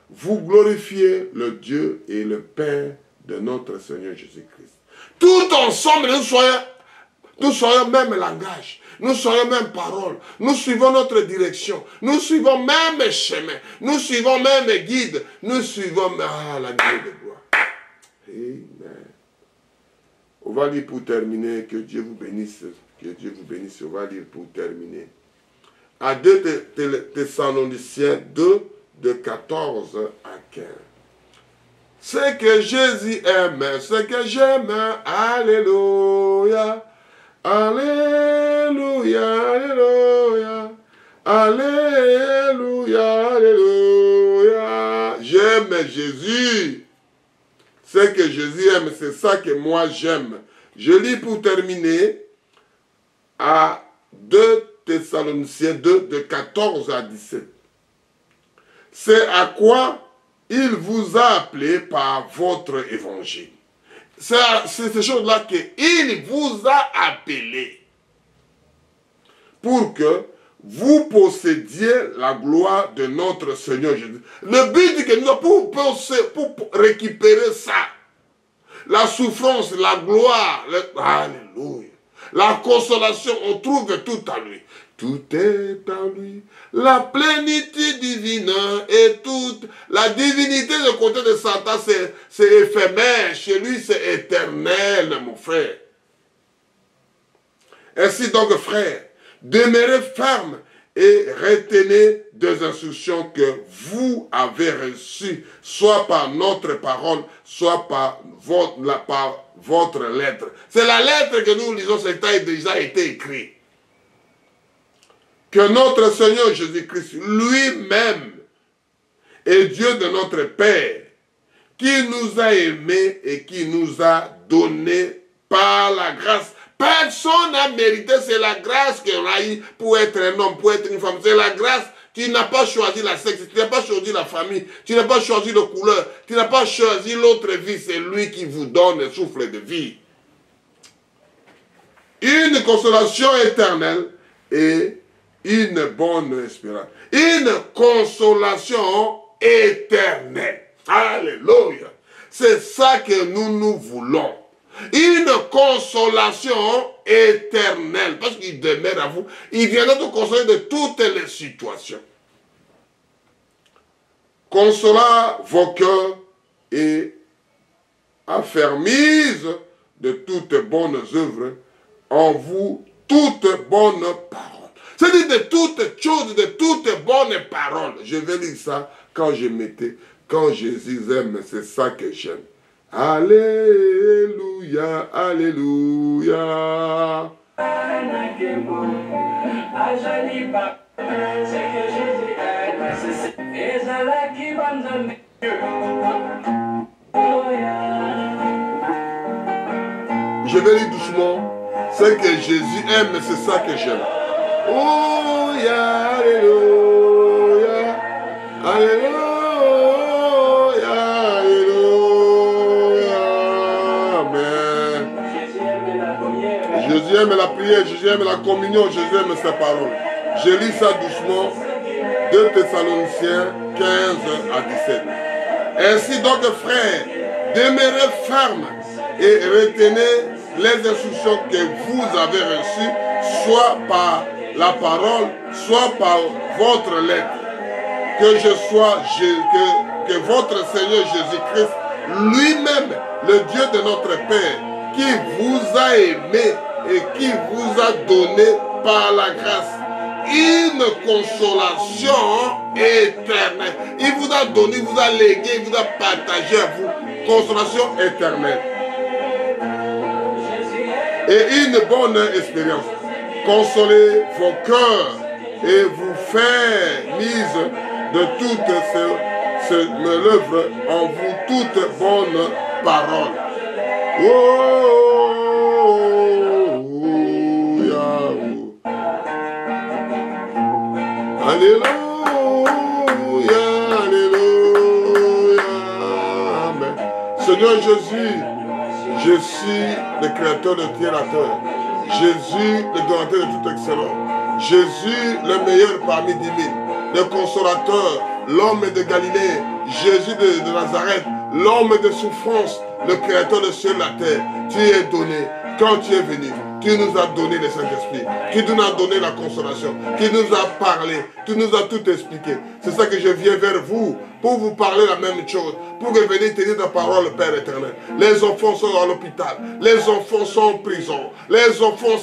vous glorifiez le Dieu et le Père de notre Seigneur Jésus-Christ. Tout ensemble, nous soyons même langage, nous soyons même parole, nous suivons notre direction, nous suivons même chemin, nous suivons même guide, nous suivons la nuit de gloire. Amen. On va lire pour terminer, que Dieu vous bénisse, que Dieu vous bénisse, on va lire pour terminer. à 2 Thessaloniciens 2, de 14 à 15. C'est que Jésus aime, c'est que j'aime, alléluia, alléluia, alléluia, alléluia, alléluia. J'aime Jésus, c'est que Jésus aime, c'est ça que moi j'aime. Je lis pour terminer à 2 Thessaloniciens 2, de 14 à 17. C'est à quoi il vous a appelé par votre évangile. C'est ces choses-là qu'il vous a appelé pour que vous possédiez la gloire de notre Seigneur Jésus. Le but est que nous pour récupérer ça, la souffrance, la gloire, alléluia, la consolation, on trouve tout à lui. Tout est en lui, la plénitude divine et toute la divinité de côté de Satan, c'est éphémère. Chez lui, c'est éternel, mon frère. Ainsi donc, frère, demeurez ferme et retenez des instructions que vous avez reçues, soit par notre parole, soit par votre lettre. C'est la lettre que nous lisons, c'est déjà été écrit. Que notre Seigneur Jésus-Christ lui-même est Dieu de notre Père, qui nous a aimés et qui nous a donné par la grâce. Personne n'a mérité, c'est la grâce qu'on a eue pour être un homme, pour être une femme. C'est la grâce. Tu n'as pas choisi la sexe, tu n'as pas choisi la famille, tu n'as pas choisi la couleur, tu n'as pas choisi l'autre vie. C'est lui qui vous donne le souffle de vie. Une consolation éternelle et une bonne espérance. Une consolation éternelle. Alléluia. C'est ça que nous voulons. Une consolation éternelle. Parce qu'il demeure à vous. Il viendra te consoler de toutes les situations. Consola vos cœurs et affermise de toutes bonnes œuvres en vous toutes bonnes paroles. C'est-à-dire de toutes choses, de toutes bonnes paroles. Je vais lire ça quand je mettais, quand Jésus aime, c'est ça que j'aime. Alléluia, alléluia. Je vais lire doucement. C'est que Jésus aime, c'est ça que j'aime. Oh, yeah, alléluia, alléluia, alléluia, amen. Jésus aime la prière, Jésus aime la communion, Jésus aime sa parole. Je lis ça doucement, 2 Thessaloniciens 15 à 17. Ainsi donc, frères, demeurez fermes et retenez les instructions que vous avez reçues, soit par la parole, soit par votre lettre. Que votre Seigneur Jésus-Christ, lui-même, le Dieu de notre Père, qui vous a aimé et qui vous a donné par la grâce une consolation éternelle. Il vous a donné, il vous a légué, il vous a partagé à vous, consolation éternelle. Et une bonne expérience. Consolez vos cœurs et vous faire mise de toutes ces œuvres en vous toutes bonnes paroles. Oh, alléluia, alléluia. Amen. Seigneur Jésus, je suis le créateur de ciel à terre. Jésus, le donateur de toute excellence. Jésus, le meilleur parmi 10 000. Le consolateur, l'homme de Galilée. Jésus de Nazareth, l'homme de souffrance, le créateur de ciel et la terre. Tu es donné. Quand tu es venu, tu nous as donné le Saint-Esprit. Tu nous as donné la consolation. Tu nous as parlé. Tu nous as tout expliqué. C'est ça que je viens vers vous pour vous parler la même chose, pour revenir tenir ta parole, Père éternel. Les enfants sont à l'hôpital, les enfants sont en prison, les enfants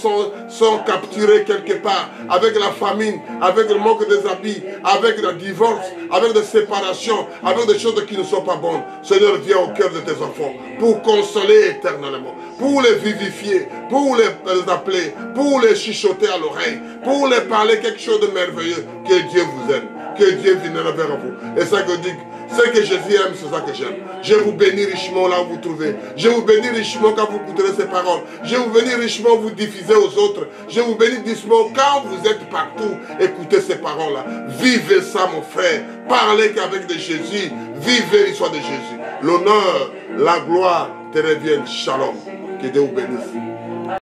sont capturés quelque part, avec la famine, avec le manque des habits, avec le divorce, avec des séparations, avec des choses qui ne sont pas bonnes. Seigneur, viens au cœur de tes enfants, pour consoler éternellement, pour les vivifier, pour les appeler, pour les chuchoter à l'oreille, pour les parler quelque chose de merveilleux. Que Dieu vous aime, que Dieu viendra vers vous. Et ça que je dis, ce que Jésus aime, c'est ça que j'aime. Je vous bénis richement là où vous trouvez. Je vous bénis richement quand vous écouterez ces paroles. Je vous bénis richement vous diffusez aux autres. Je vous bénis richement quand vous êtes partout. Écoutez ces paroles-là. Vivez ça, mon frère. Parlez qu'avec de Jésus. Vivez l'histoire de Jésus. L'honneur, la gloire te reviennent. Shalom. Que Dieu vous bénisse.